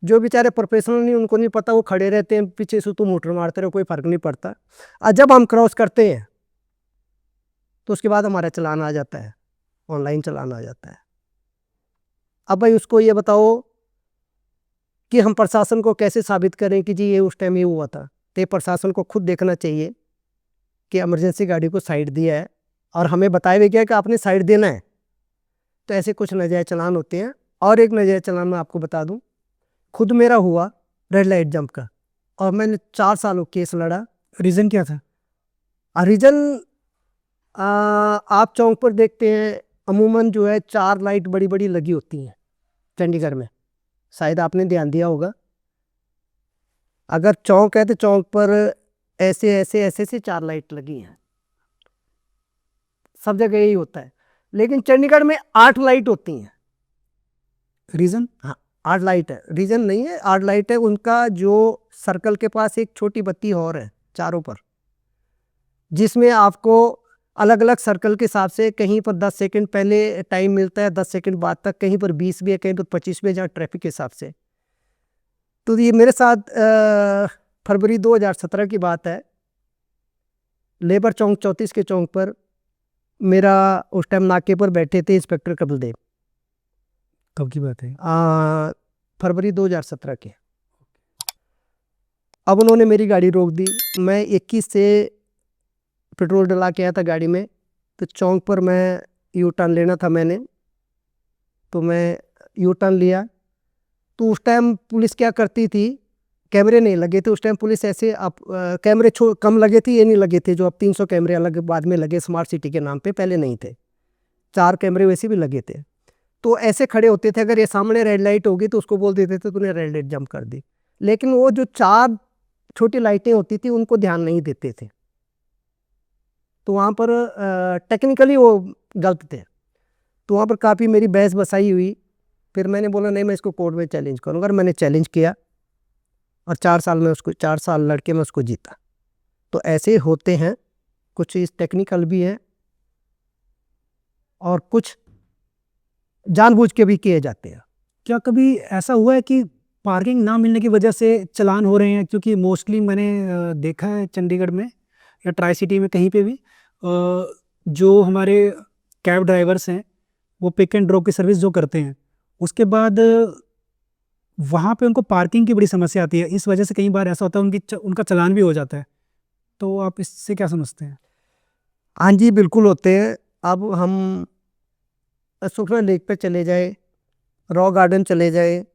जो बेचारे प्रोफेशनल नहीं, उनको नहीं पता, वो खड़े रहते हैं पीछे से, तुम मोटर मारते रहो, कोई फ़र्क नहीं पड़ता। और जब हम क्रॉस करते हैं तो उसके बाद हमारा चालान आ जाता है, ऑनलाइन चालान आ जाता है। अब भाई उसको ये बताओ कि हम प्रशासन को कैसे साबित करें कि जी ये उस टाइम ये हुआ था? तो ये प्रशासन को खुद देखना चाहिए कि इमरजेंसी गाड़ी को साइड दिया है और हमें बताया भी गया कि आपने साइड देना है। तो ऐसे कुछ नाजायज़ चालान होते हैं। और एक नाजायज़ चालान मैं आपको बता दूं, खुद मेरा हुआ रेड लाइट जंप का, और मैंने 4 सालों केस लड़ा। रीज़न क्या था? रीज़न, आप चौक पर देखते हैं अमूमन जो है 4 लाइट बड़ी बड़ी लगी होती हैं चंडीगढ़ में, शायद आपने ध्यान दिया होगा। अगर चौक है तो चौक पर ऐसे ऐसे ऐसे ऐसे 4 लाइट लगी हैं, सब जगह यही होता है। लेकिन चंडीगढ़ में 8 लाइट होती हैं। रीज़न? हाँ, 8 लाइट है, रीजन नहीं है, 8 लाइट है। उनका जो सर्कल के पास एक छोटी बत्ती और है चारों पर, जिसमें आपको अलग अलग सर्कल के हिसाब से कहीं पर 10 सेकंड पहले टाइम मिलता है, 10 सेकंड बाद तक, कहीं पर 20 भी है, कहीं पर 25 भी है, जहाँ ट्रैफिक के हिसाब से। तो ये मेरे साथ फरवरी 2017 की बात है। लेबर चौक 34 के चौक पर मेरा उस टाइम नाके पर बैठे थे इंस्पेक्टर कपिल देव। कब की बात है? फरवरी 2017 के। अब उन्होंने मेरी गाड़ी रोक दी। मैं 21 से पेट्रोल डला के आया था गाड़ी में, तो चौक पर मैं यू टर्न लेना था मैंने, तो मैं यू टर्न लिया। तो उस टाइम पुलिस क्या करती थी, कैमरे नहीं लगे थे उस टाइम। पुलिस ऐसे आप कैमरे कम लगे थे, ये नहीं लगे थे जो अब 300 कैमरे अलग बाद में लगे स्मार्ट सिटी के नाम पे, पहले नहीं थे। 4 कैमरे वैसे भी लगे थे। तो ऐसे खड़े होते थे, अगर ये सामने रेड लाइट होगी तो उसको बोल देते थे तूने रेड लाइट जंप कर दी। लेकिन वो जो 4 छोटी लाइटें होती थी उनको ध्यान नहीं देते थे, तो वहाँ पर टेक्निकली वो गलत थे। तो वहाँ पर काफ़ी मेरी बहस बसाई हुई। फिर मैंने बोला नहीं, मैं इसको कोर्ट में चैलेंज करूँगा, और मैंने चैलेंज किया और 4 साल में उसको 4 साल लड़के मैं उसको जीता। तो ऐसे होते हैं, कुछ चीज़ टेक्निकल भी है और कुछ जानबूझ के भी किए जाते हैं। क्या कभी ऐसा हुआ है कि पार्किंग ना मिलने की वजह से चालान हो रहे हैं? क्योंकि मोस्टली मैंने देखा है चंडीगढ़ में या ट्राई सिटी में कहीं पे भी जो हमारे कैब ड्राइवर्स हैं वो पिक एंड ड्रॉप की सर्विस जो करते हैं, उसके बाद वहाँ पे उनको पार्किंग की बड़ी समस्या आती है। इस वजह से कई बार ऐसा होता है उनका चालान भी हो जाता है। तो आप इससे क्या समझते हैं? हाँ जी, बिल्कुल होते हैं। अब हम सुखना लेक पे चले जाए, रॉक गार्डन चले जाए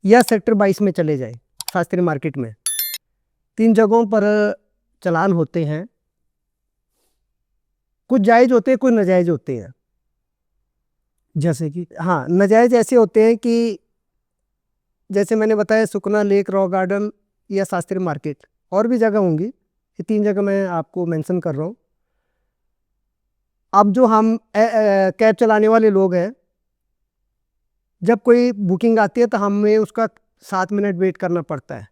या सेक्टर 22 में चले जाए, शास्त्री मार्केट में, 3 जगहों पर चालान होते हैं। कुछ जायज़ होते हैं, कुछ नाजायज़ होते हैं। जैसे कि हाँ, नाजायज़ ऐसे होते हैं कि जैसे मैंने बताया सुखना लेक, रॉक गार्डन या शास्त्री मार्केट, और भी जगह होंगी, ये 3 जगह मैं आपको मेंशन कर रहा हूँ। अब जो हम कैब चलाने वाले लोग हैं, जब कोई बुकिंग आती है तो हमें उसका 7 मिनट वेट करना पड़ता है।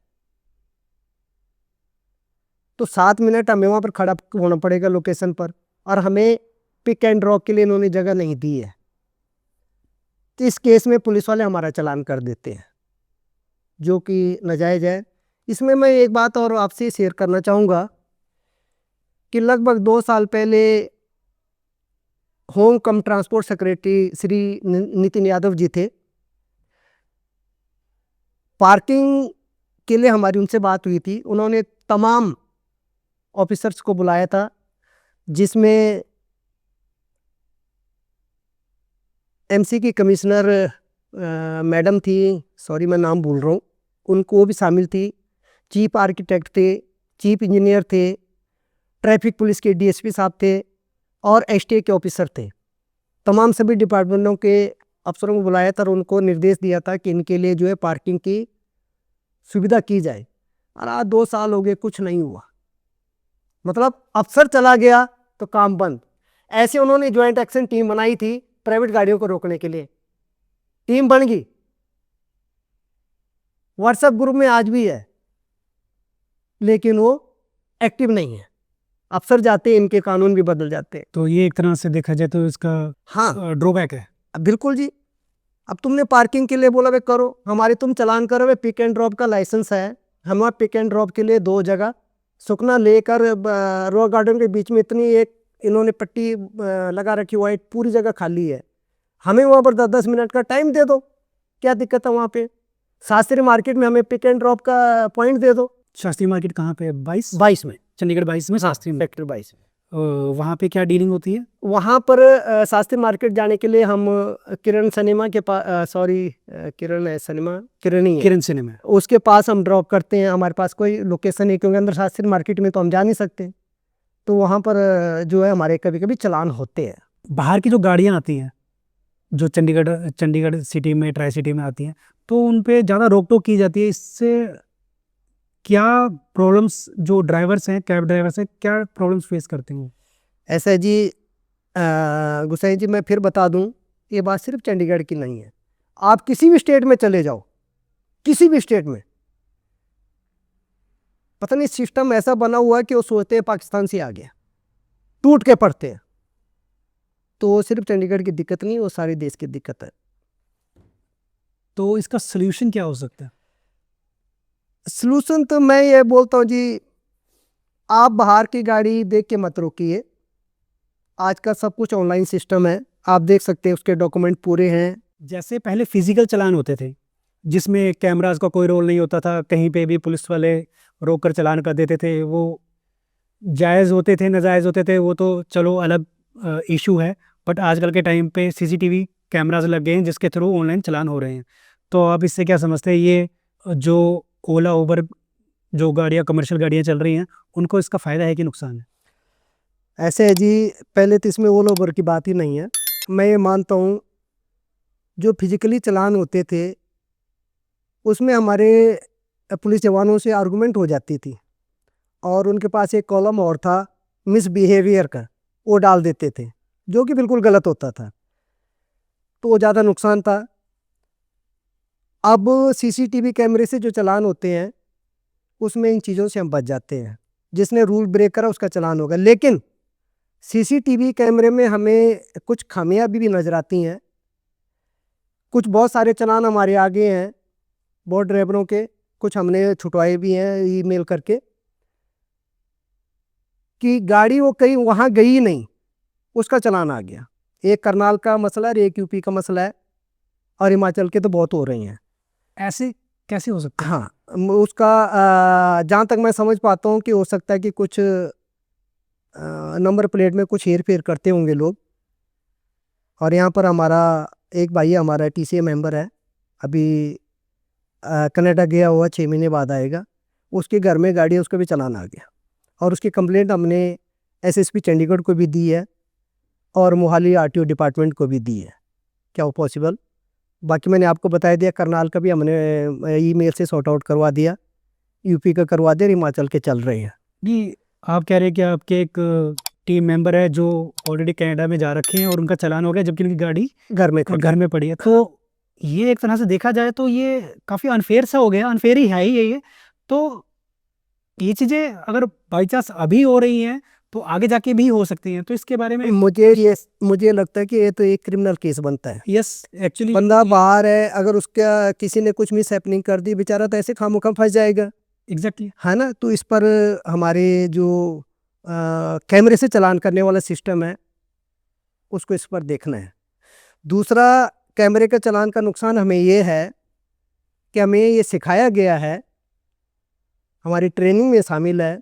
तो 7 मिनट हमें वहाँ पर खड़ा होना पड़ेगा लोकेशन पर, और हमें पिक एंड ड्रॉप के लिए इन्होंने जगह नहीं दी है। तो इस केस में पुलिस वाले हमारा चालान कर देते हैं, जो कि नाजायज़ है। इसमें मैं एक बात और आपसे शेयर करना चाहूँगा कि लगभग 2 साल पहले होम कम ट्रांसपोर्ट सेक्रेटरी श्री नितिन यादव जी थे। पार्किंग के लिए हमारी उनसे बात हुई थी। उन्होंने तमाम ऑफिसर्स को बुलाया था, जिसमें एमसी की कमिश्नर मैडम थी, सॉरी मैं नाम भूल रहा हूँ, उनको भी शामिल थी। चीफ आर्किटेक्ट थे, चीफ इंजीनियर थे, ट्रैफिक पुलिस के डीएसपी साहब थे और एसटीए के ऑफिसर थे। तमाम सभी डिपार्टमेंटों के अफसरों को बुलाया था और उनको निर्देश दिया था कि इनके लिए जो है पार्किंग की सुविधा की जाए। और आज 2 साल हो गए, कुछ नहीं हुआ। मतलब अफसर चला गया तो काम बंद। ऐसे उन्होंने ज्वाइंट एक्शन टीम बनाई थी प्राइवेट गाड़ियों को रोकने के लिए, टीम बन गई, व्हाट्सएप ग्रुप में आज भी है, लेकिन वो एक्टिव नहीं है। अफसर जाते हैं, इनके कानून भी बदल जाते हैं। तो ये एक तरह से देखा जाए तो इसका हाँ, ड्रॉबैक है। बिल्कुल जी। अब तुमने पार्किंग के लिए बोला, वे करो, हमारे तुम चालान करो, वे पिक एंड ड्रॉप का लाइसेंस है। हमारा पिक एंड ड्रॉप के लिए 2 जगह, सुखना लेकर रॉक गार्डन के बीच में इतनी एक इन्होंने पट्टी लगा रखी, वाइट, पूरी जगह खाली है। हमें वहाँ पर 10-10 मिनट का टाइम दे दो, क्या दिक्कत है वहाँ पे। शास्त्री मार्केट में हमें पिक एंड ड्रॉप का पॉइंट दे दो। शास्त्री मार्केट कहाँ पे है? 22 में, चंडीगढ़ 22 में शास्त्री में। सेक्टर 22 में। वहाँ पे क्या डीलिंग होती है? वहाँ पर शास्त्री मार्केट जाने के लिए हम किरण सिनेमा के पास, सॉरी किरण है सिनेमा, किरण ही है, किरण सिनेमा, उसके पास हम ड्रॉप करते हैं। हमारे पास कोई लोकेशन नहीं, क्योंकि अंदर शास्त्री मार्केट में तो हम जा नहीं सकते। तो वहाँ पर जो है हमारे कभी कभी चालान होते हैं। बाहर की जो गाड़ियाँ आती हैं जो चंडीगढ़ सिटी में, ट्राई सिटी में आती हैं, तो उन पे ज़्यादा रोक टोक की जाती है। इससे क्या प्रॉब्लम्स जो ड्राइवर्स हैं, कैब ड्राइवर्स हैं, क्या प्रॉब्लम्स फेस करते हैं? ऐसा है जी, गुसाई जी, मैं फिर बता दूं, ये बात सिर्फ चंडीगढ़ की नहीं है। आप किसी भी स्टेट में चले जाओ, किसी भी स्टेट में, पता नहीं सिस्टम ऐसा बना हुआ है कि वो सोचते हैं पाकिस्तान से आ गया, टूट के पड़ते हैं। तो सिर्फ चंडीगढ़ की दिक्कत नहीं, वो सारे देश की दिक्कत है। तो इसका सोल्यूशन क्या हो सकता है? सलूशन तो मैं ये बोलता हूँ जी, आप बाहर की गाड़ी देख के मत रोकिए। आज का सब कुछ ऑनलाइन सिस्टम है, आप देख सकते हैं, उसके डॉक्यूमेंट पूरे हैं। जैसे पहले फिजिकल चालान होते थे जिसमें कैमरास का कोई रोल नहीं होता था, कहीं पे भी पुलिस वाले रोक कर चालान कर देते थे, वो जायज़ होते थे, नाजायज़ होते थे, वो तो चलो अलग इशू है। बट आजकल के टाइम पे सीसीटीवी कैमरास लग गए हैं जिसके थ्रू ऑनलाइन चालान हो रहे हैं। तो आप इससे क्या समझते हैं? ये जो ओला उबर जो गाड़ियाँ, कमर्शियल गाड़ियाँ चल रही हैं, उनको इसका फ़ायदा है कि नुकसान है? ऐसे है जी, पहले तो इसमें ओला उबर की बात ही नहीं है। मैं ये मानता हूँ, जो फिजिकली चालान होते थे उसमें हमारे पुलिस जवानों से आर्गुमेंट हो जाती थी, और उनके पास एक कॉलम और था मिसबिहेवियर का, वो डाल देते थे, जो कि बिल्कुल गलत होता था। तो वो ज़्यादा नुकसान था। अब सीसीटीवी कैमरे से जो चालान होते हैं उसमें इन चीज़ों से हम बच जाते हैं। जिसने रूल ब्रेक करा उसका चालान होगा, लेकिन सीसीटीवी कैमरे में हमें कुछ खामियां भी नज़र आती हैं। कुछ बहुत सारे चालान हमारे आगे हैं बहुत ड्राइवरों के, कुछ हमने छुटवाए भी हैं ईमेल करके, कि गाड़ी वो कहीं वहाँ गई ही नहीं, उसका चालान आ गया। एक करनाल का मसला है, एक यूपी का मसला है, और हिमाचल के तो बहुत हो रही हैं। ऐसे कैसे हो सकता है? हाँ, उसका जहाँ तक मैं समझ पाता हूँ कि हो सकता है कि कुछ नंबर प्लेट में कुछ हेर फेर करते होंगे लोग। और यहाँ पर हमारा एक भाई है, हमारा टीसीए मेंबर है, अभी कनाडा गया हुआ, 6 महीने बाद आएगा। उसके घर में गाड़ी है, उसका भी चालान आ गया, और उसकी कंप्लेंट हमने एसएसपी चंडीगढ़ को भी दी है और मोहाली आरटीओ डिपार्टमेंट को भी दी है। क्या वो पॉसिबल? बाकी मैंने आपको बता दिया, करनाल का भी हमने ईमेल से सॉर्ट आउट करवा दिया, यूपी का करवा दिया, हिमाचल के चल रहे हैं। जी, आप कह रहे हैं कि आपके एक टीम मेंबर है जो ऑलरेडी कनाडा में जा रखे हैं और उनका चालान हो गया, जबकि उनकी गाड़ी घर में खड़ी। घर में पड़ी है। तो ये एक तरह से देखा जाए तो ये काफ़ी अनफेयर सा हो गया, अनफेयर ही है ही ये। तो ये चीज़ें अगर बाई चांस अभी हो रही हैं तो आगे जाके भी हो सकती हैं, तो इसके बारे में मुझे लगता है कि ये तो एक क्रिमिनल केस बनता है। यस, एक्चुअली बंदा बाहर है, अगर उसका किसी ने कुछ मिस हैपनिंग कर दी, बेचारा तो ऐसे खामोखा फंस जाएगा, एग्जैक्टली। है ना। तो इस पर हमारे जो कैमरे से चालान करने वाला सिस्टम है, उसको इस पर देखना है। दूसरा, कैमरे का चालान का नुकसान हमें ये है कि हमें ये सिखाया गया है, हमारी ट्रेनिंग में शामिल है,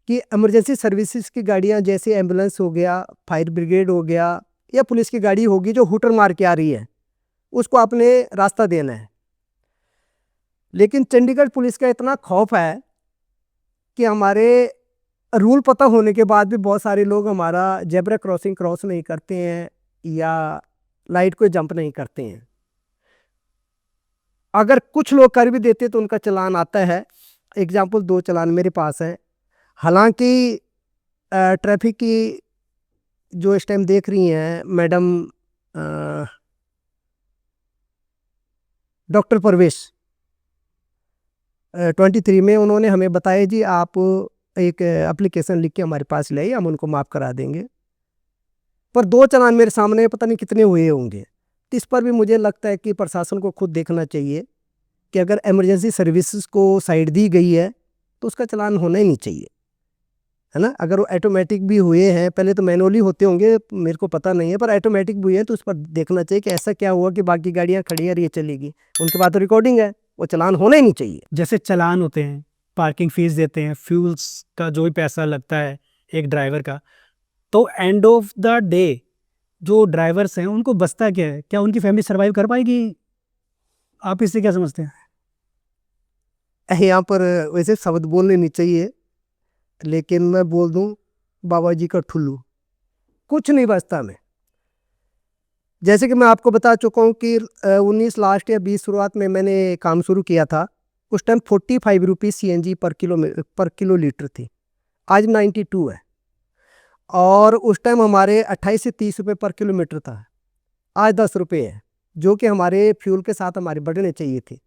कि इमरजेंसी सर्विसेज की गाड़ियां जैसे एम्बुलेंस हो गया, फायर ब्रिगेड हो गया, या पुलिस की गाड़ी होगी जो हुटर मार के आ रही है, उसको आपने रास्ता देना है। लेकिन चंडीगढ़ पुलिस का इतना खौफ है कि हमारे रूल पता होने के बाद भी बहुत सारे लोग हमारा जेब्रा क्रॉसिंग क्रॉस नहीं करते हैं या लाइट को जंप नहीं करते हैं। अगर कुछ लोग कर भी देते तो उनका चालान आता है। एग्जाम्पल 2 चालान मेरे पास हैं। हालांकि ट्रैफिक की जो इस टाइम देख रही हैं मैडम डॉक्टर परवेश, 23 में उन्होंने हमें बताया जी आप एक एप्लीकेशन लिख के हमारे पास ले आइए, हम उनको माफ़ करा देंगे। पर 2 चालान मेरे सामने पता नहीं कितने हुए होंगे। तो इस पर भी मुझे लगता है कि प्रशासन को खुद देखना चाहिए कि अगर इमरजेंसी सर्विसेज को साइड दी गई है तो उसका चालान होना ही नहीं चाहिए, है ना। अगर वो ऑटोमेटिक भी हुए हैं, पहले तो मैनुअली होते होंगे, मेरे को पता नहीं है, पर ऑटोमेटिक भी हुए हैं तो उस पर देखना चाहिए कि ऐसा क्या हुआ कि बाकी गाड़ियाँ खड़ी है और ये चलेगी। उनके बाद तो रिकॉर्डिंग है, वो चालान होना ही नहीं चाहिए। जैसे चालान होते हैं, पार्किंग फीस देते हैं, फ्यूल्स का जो भी पैसा लगता है एक ड्राइवर का, तो एंड ऑफ द डे जो ड्राइवर्स हैं उनको बचता क्या है? क्या उनकी फैमिली सर्वाइव कर पाएगी? आप इससे क्या समझते हैं? यहाँ पर वैसे शब्द बोलने नहीं चाहिए, लेकिन मैं बोल दूं, बाबा जी का ठुल्लू, कुछ नहीं बचता में। जैसे कि मैं आपको बता चुका हूँ कि 19 लास्ट या 20 शुरुआत में मैंने काम शुरू किया था, उस टाइम 45 रुपीज़ CNG पर किलो लीटर थी। आज 92 है। और उस टाइम हमारे 28 से 30 रुपये पर किलोमीटर था, आज 10 रुपये है, जो कि हमारे फ्यूल के साथ हमारे बढ़ने चाहिए थे।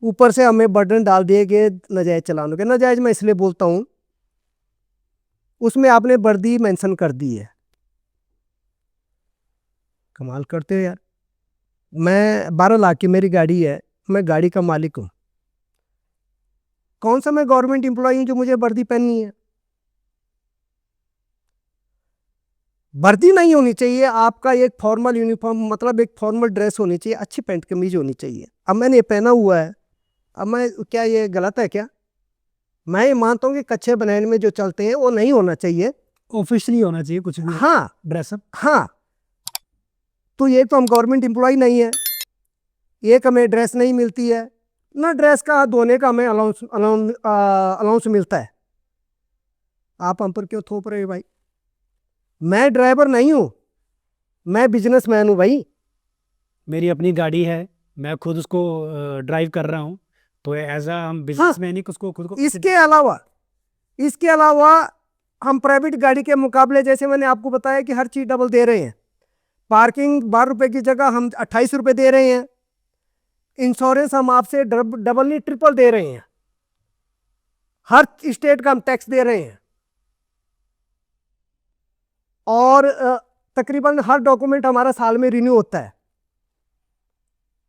ऊपर से हमें बर्डन डाल दिए गए नाजायज़ चलानों के। नाजायज़ मैं इसलिए बोलता हूँ, उसमें आपने वर्दी मेंशन कर दी है। कमाल करते हो यार। मैं 12 लाख की मेरी गाड़ी है, मैं गाड़ी का मालिक हूँ, कौन सा मैं गवर्नमेंट एम्प्लॉई हूँ जो मुझे वर्दी पहननी है? वर्दी नहीं होनी चाहिए आपका, एक फॉर्मल यूनिफॉर्म, मतलब एक फॉर्मल ड्रेस होनी चाहिए, अच्छी पैंट कमीज होनी चाहिए। अब मैंने ये पहना हुआ है, अब मैं क्या ये गलत है क्या? मैं ये मानता हूँ कि कच्छे बनियान में जो चलते हैं वो नहीं होना चाहिए। ऑफिशियली होना चाहिए कुछ भी हाँ ड्रेसअप। हाँ, तो ये तो हम गवर्नमेंट एम्प्लॉय नहीं है, एक हमें ड्रेस नहीं मिलती है ना, ड्रेस का धोने का हमें अलाउंस मिलता है। आप हम पर क्यों थोप रहे हो भाई? मैं ड्राइवर नहीं हूँ, मैं बिजनेसमैन हूँ भाई। मेरी अपनी गाड़ी है, मैं खुद उसको ड्राइव कर रहा हूँ, तो एज अ हम हाँ, बिजनेसमैन ही उसको खुद को इसके अलावा हम प्राइवेट गाड़ी के मुकाबले, जैसे मैंने आपको बताया कि हर चीज़ डबल दे रहे हैं। पार्किंग 12 रुपये की जगह हम 28 रुपये दे रहे हैं। इंश्योरेंस हम आपसे डबल नहीं ट्रिपल दे रहे हैं। हर स्टेट का हम टैक्स दे रहे हैं, और तकरीबन हर डॉक्यूमेंट हमारा साल में रिन्यू होता है।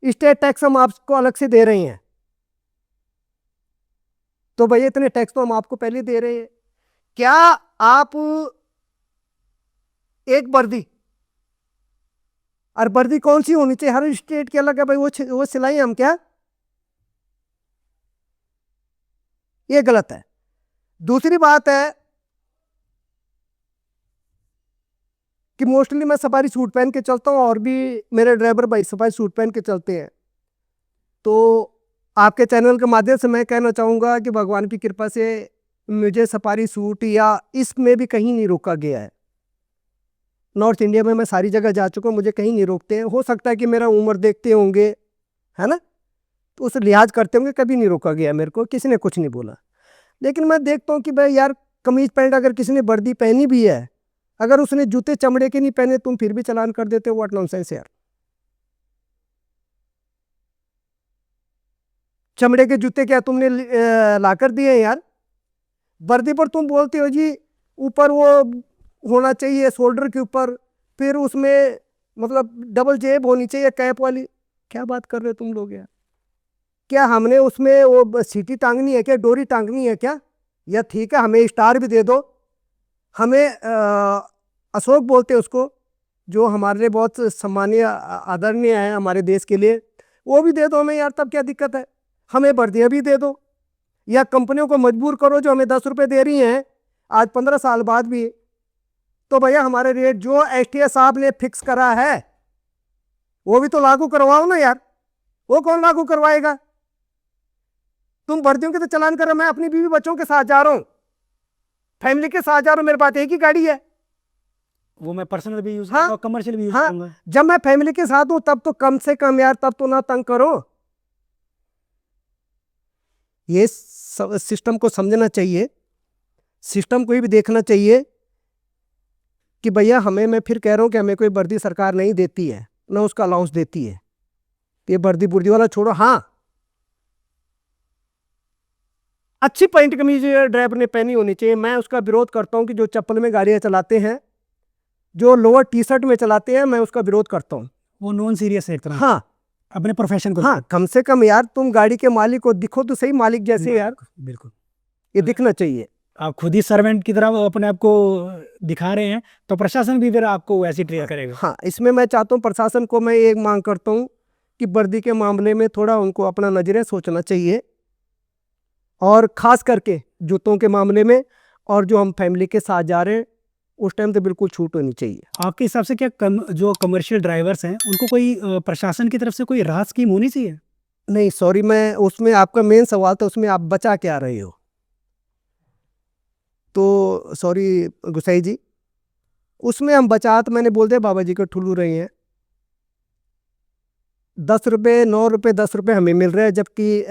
स्टेट टैक्स हम आपको अलग से दे रहे हैं। तो भैया इतने टैक्स तो हम आपको पहले दे रहे हैं, क्या आप एक वर्दी, और वर्दी कौन सी होनी चाहिए, हर स्टेट की अलग है भाई, वो सिलाई हम क्या, ये गलत है। दूसरी बात है कि मोस्टली मैं सफारी सूट पहन के चलता हूँ और भी मेरे ड्राइवर भाई सफारी सूट पहन के चलते हैं। तो आपके चैनल के माध्यम से मैं कहना चाहूँगा कि भगवान की कृपा से मुझे सफारी सूट या इसमें भी कहीं नहीं रोका गया है। नॉर्थ इंडिया में मैं सारी जगह जा चुका हूँ, मुझे कहीं नहीं रोकते हैं। हो सकता है कि मेरा उम्र देखते होंगे, है ना, तो उस लिहाज करते होंगे, कभी नहीं रोका गया मेरे को, किसी ने कुछ नहीं बोला। लेकिन मैं देखता हूँ कि भाई यार, कमीज पैंट अगर किसी ने वर्दी पहनी भी है, अगर उसने जूते चमड़े के नहीं पहने, तुम फिर भी चालान कर देते हो। व्हाट नॉनसेंस यार, चमड़े के जूते क्या तुमने ला कर दिए यार? वर्दी पर तुम बोलते हो जी ऊपर वो होना चाहिए शोल्डर के ऊपर, फिर उसमें मतलब डबल जेब होनी चाहिए कैप वाली। क्या बात कर रहे हो तुम लोग यार? क्या हमने उसमें वो सीटी टांगनी है क्या, डोरी टांगनी है क्या? या ठीक है हमें स्टार भी दे दो, हमें अशोक बोलते हैं उसको, जो हमारे लिए बहुत सम्मानीय आदरणीय है हमारे देश के लिए, वो भी दे दो हमें यार, तब क्या दिक्कत है? हमें वर्दियाँ भी दे दो, या कंपनियों को मजबूर करो जो हमें 10 रुपये दे रही हैं आज 15 साल बाद भी, तो भैया हमारे रेट जो एसटीएस साहब ने फिक्स करा है वो भी तो लागू करवाओ ना यार। वो कौन लागू करवाएगा? तुम वर्दियों के तो चलान करो, मैं अपनी बीवी बच्चों के साथ जा रहा हूँ, फैमिली के साथ जा रहा हूँ, मेरे पास एक ही गाड़ी है, वो मैं पर्सनल भी यूज हाँ करूंगा, कमर्शियल भी यूज हाँ, करूंगा। जब मैं फैमिली के साथ हूं तब तो कम से कम यार, तब तो ना तंग करो। ये सिस्टम को समझना चाहिए, सिस्टम को भी देखना चाहिए कि भैया हमें, मैं फिर कह रहा हूं कि हमें कोई वर्दी सरकार नहीं देती है, ना उसका अलाउंस देती है। ये वर्दी बुर्दी वाला छोड़ो, हाँ अच्छी पैंट कमीज ड्राइवर ने पहनी होनी चाहिए। मैं उसका विरोध करता हूं कि जो चप्पल में गाड़ियां चलाते हैं, जो लोअर टी शर्ट में चलाते हैं, मैं उसका विरोध करता हूं। वो नॉन सीरियस है एक तरह, हाँ अपने प्रोफेशन को हाँ, कम से कम यार तुम गाड़ी के मालिक को दिखो तो सही, मालिक जैसे यार, बिल्कुल। ये दिखना चाहिए। आप खुद ही सर्वेंट की तरह वो अपने आप को दिखा रहे हैं, तो प्रशासन भी फिर आपको वैसी ट्रीट करेगा। हाँ, इसमें मैं चाहता हूँ प्रशासन को मैं एक मांग करता हूँ कि वर्दी के मामले में थोड़ा उनको अपना नजरिया सोचना चाहिए, और खास करके जूतों के मामले में, और जो हम फैमिली के साथ जा रहे हैं उस टाइम तो बिल्कुल छूट होनी चाहिए। आपके हिसाब से क्या जो कमर्शियल ड्राइवर्स हैं उनको कोई प्रशासन की तरफ से कोई राहत स्कीम होनी चाहिए? नहीं सॉरी, मैं उसमें आपका मेन सवाल था, उसमें आप बचा क्या रहे हो, तो सॉरी गुसाई जी, उसमें हम बचा तो मैंने बोल दिया बाबा जी को ठुल्लू रही हैं। 10 रुपये 9 रुपये 10 रुपये हमें मिल रहे हैं, जबकि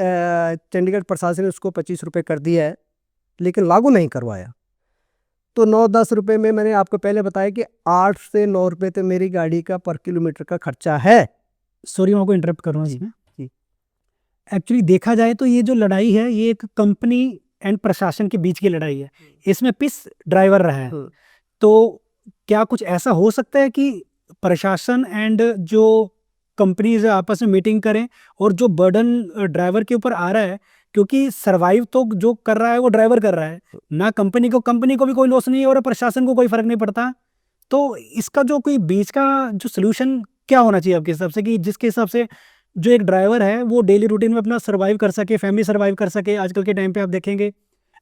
चंडीगढ़ प्रशासन ने उसको 25 रुपये कर दिया है, लेकिन लागू नहीं करवाया। तो 9-10 रुपये में मैंने आपको पहले बताया कि 8 से 9 रुपये तो मेरी गाड़ी का पर किलोमीटर का खर्चा है। सॉरी मैं आपको इंटरप्ट कर रहा हूँ जी, इसमें। जी। एक्चुअली देखा जाए तो ये जो लड़ाई है ये एक कंपनी एंड प्रशासन के बीच की लड़ाई है, इसमें पिस ड्राइवर रहा है। तो क्या कुछ ऐसा हो सकता है कि प्रशासन एंड जो कंपनीज आपस में मीटिंग करें, और जो बर्डन ड्राइवर के ऊपर आ रहा है, क्योंकि सरवाइव तो जो कर रहा है वो ड्राइवर कर रहा है ना, कंपनी को भी कोई लॉस नहीं है और प्रशासन को कोई फर्क नहीं पड़ता। तो इसका जो कोई बीच का जो सोल्यूशन क्या होना चाहिए आपके हिसाब से, कि जिसके हिसाब से जो एक ड्राइवर है वो डेली रूटीन में अपना सर्वाइव कर सके, फैमिली सर्वाइव कर सके। आजकल के टाइम पे आप देखेंगे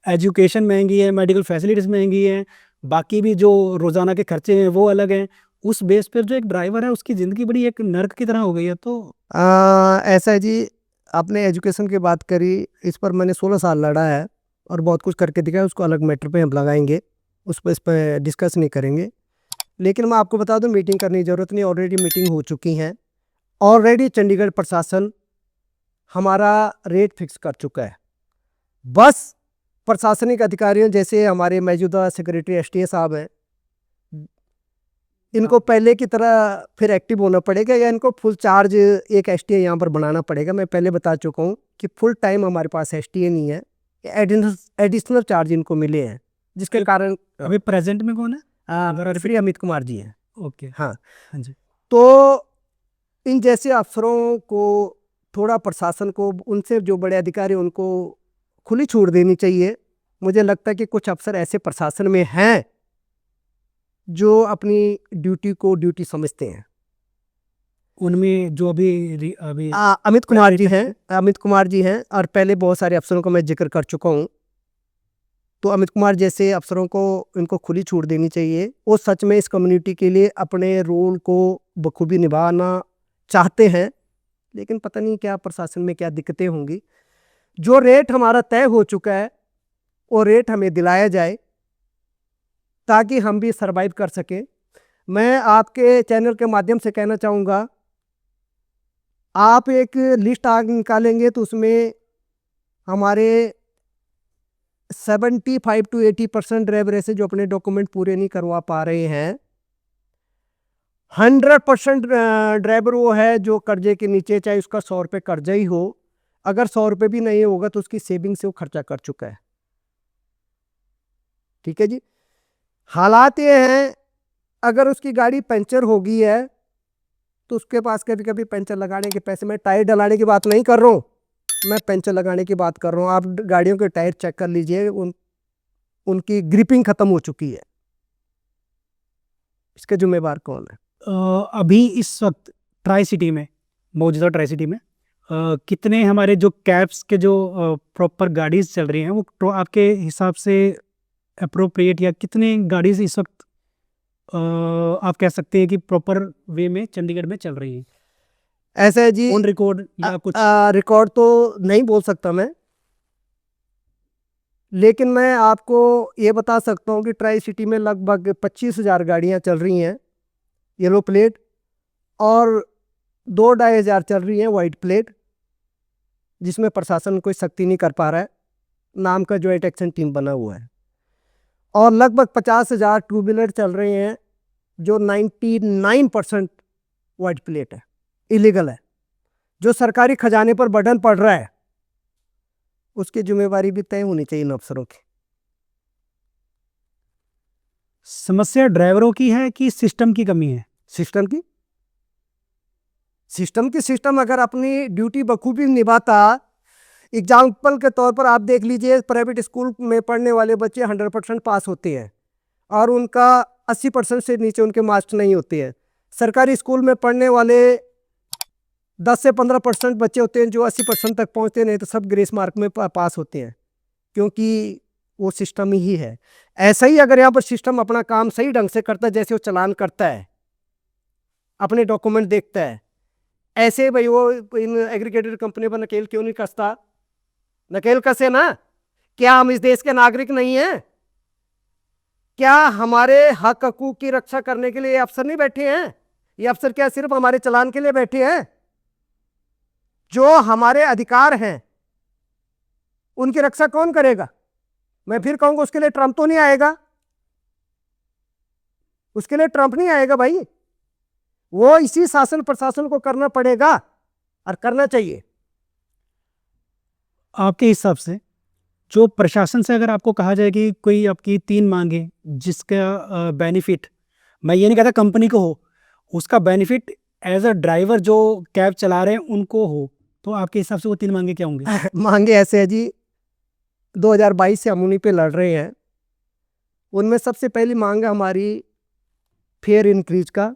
एजुकेशन महंगी है, मेडिकल फैसिलिटीज़ महंगी है, बाकी भी जो रोज़ाना के खर्चे हैं वो अलग हैं। उस बेस पर जो एक ड्राइवर है उसकी ज़िंदगी बड़ी एक नर्क की तरह हो गई है। तो ऐसा है जी, आपने एजुकेशन की बात करी, इस पर मैंने 16 साल लड़ा है और बहुत कुछ करके दिखाया, उसको अलग मैटर पे हम लगाएंगे, इस पर डिस्कस नहीं करेंगे। लेकिन मैं आपको बता दूं, मीटिंग करने की ज़रूरत नहीं, ऑलरेडी मीटिंग हो चुकी हैं। ऑलरेडी चंडीगढ़ प्रशासन हमारा रेट फिक्स कर चुका है। बस प्रशासनिक अधिकारियों जैसे हमारे मौजूदा सेक्रेटरी एसटीएस साहब हैं, इनको पहले की तरह फिर एक्टिव होना पड़ेगा, या इनको फुल चार्ज एक एसटीए यहाँ पर बनाना पड़ेगा। मैं पहले बता चुका हूँ कि फुल टाइम हमारे पास एसटीए नहीं है, एडिशनल चार्ज इनको मिले हैं, जिसके कारण अभी प्रेजेंट में कौन है? श्री अमित कुमार जी हैं। ओके, हाँ, हाँ जी। तो इन जैसे अफसरों को थोड़ा प्रशासन को, उनसे जो बड़े अधिकारी उनको खुली छूट देनी चाहिए मुझे लगता है कि कुछ अफसर ऐसे प्रशासन में हैं जो अपनी ड्यूटी को ड्यूटी समझते हैं। उनमें जो अभी अमित कुमार जी हैं और पहले बहुत सारे अफसरों का मैं जिक्र कर चुका हूँ। तो अमित कुमार जैसे अफसरों को इनको खुली छूट देनी चाहिए। वो सच में इस कम्युनिटी के लिए अपने रोल को बखूबी निभाना चाहते हैं, लेकिन पता नहीं क्या प्रशासन में क्या दिक्कतें होंगी। जो रेट हमारा तय हो चुका है वो रेट हमें दिलाया जाए ताकि हम भी सरवाइव कर सकें। मैं आपके चैनल के माध्यम से कहना चाहूँगा, आप एक लिस्ट आगे निकालेंगे तो उसमें हमारे 75 to 80% ड्राइवर ऐसे जो अपने डॉक्यूमेंट पूरे नहीं करवा पा रहे हैं। 100% ड्राइवर वो है जो कर्जे के नीचे, चाहे उसका 100 रुपये कर्जा ही हो, अगर 100 रुपये भी नहीं होगा तो उसकी सेविंग से वो खर्चा कर चुका है। ठीक है जी। हालात ये हैं, अगर उसकी गाड़ी पंचर हो गई है तो उसके पास कभी कभी पंचर लगाने के पैसे, मैं टायर डलाने की बात नहीं कर रहा हूँ, मैं पंचर लगाने की बात कर रहा हूँ। आप गाड़ियों के टायर चेक कर लीजिए, उनकी ग्रिपिंग खत्म हो चुकी है। इसके जिम्मेवार कौन है? अभी इस वक्त ट्राई सिटी में, मौजूदा ट्राई सिटी में कितने हमारे जो कैब्स के जो प्रॉपर गाड़ीज चल रही हैं वो तो आपके हिसाब से अप्रोप्रिएट, या कितने गाड़ीज इस वक्त आप कह सकते हैं कि प्रॉपर वे में चंडीगढ़ में चल रही है? ऐसा है जी, ऑन रिकॉर्ड या कुछ रिकॉर्ड तो नहीं बोल सकता मैं, लेकिन मैं आपको ये बता सकता हूँ कि ट्राई सिटी में लगभग 25,000 गाड़ियाँ चल रही हैं येलो प्लेट, और 2-2,500 चल रही हैं वाइट प्लेट, जिसमें प्रशासन कोई सख्ती नहीं कर पा रहा है। नाम का जॉइंट एक्शन टीम बना हुआ है। और लगभग 50,000 टू व्हीलर चल रहे हैं जो 99% वाइट प्लेट है, इलीगल है। जो सरकारी खजाने पर बर्डन पड़ रहा है उसकी जिम्मेवारी भी तय होनी चाहिए इन अफसरों की। समस्या ड्राइवरों की है कि सिस्टम की कमी है? सिस्टम अगर अपनी ड्यूटी बखूबी निभाता, एग्जाम्पल के तौर पर आप देख लीजिए, प्राइवेट स्कूल में पढ़ने वाले बच्चे 100% पास होते हैं और उनका 80% से नीचे उनके मार्क्स नहीं होते हैं। सरकारी स्कूल में पढ़ने वाले 10 से 15% बच्चे होते हैं जो 80% तक पहुंचते, नहीं तो सब ग्रेस मार्क में पास होते हैं, क्योंकि वो सिस्टम ही है। ऐसा ही अगर यहाँ पर सिस्टम अपना काम सही ढंग से करता है, जैसे वो चालान करता है, अपने डॉक्यूमेंट देखता है, ऐसे भाई वो इन एग्रीगेटेड कंपनी पर नकेल क्यों नहीं कसता? नकेल कसे ना। क्या हम इस देश के नागरिक नहीं हैं? क्या हमारे हक हकूक की रक्षा करने के लिए ये अफसर नहीं बैठे हैं? ये अफसर क्या सिर्फ हमारे चालान के लिए बैठे हैं? जो हमारे अधिकार हैं उनकी रक्षा कौन करेगा? मैं फिर कहूंगा, उसके लिए ट्रंप तो नहीं आएगा, उसके लिए ट्रंप नहीं आएगा भाई। वो इसी शासन प्रशासन को करना पड़ेगा और करना चाहिए। आपके हिसाब से जो प्रशासन से अगर आपको कहा जाए कि कोई आपकी 3 मांगे जिसका बेनिफिट, मैं ये नहीं कहता कंपनी को हो, उसका बेनिफिट एज अ ड्राइवर जो कैब चला रहे हैं उनको हो, तो आपके हिसाब से वो 3 मांगे क्या होंगे? मांगे ऐसे है जी, 2022 से हम उन्हीं पे लड़ रहे हैं। उनमें सबसे पहली मांग है हमारी फेयर इंक्रीज का,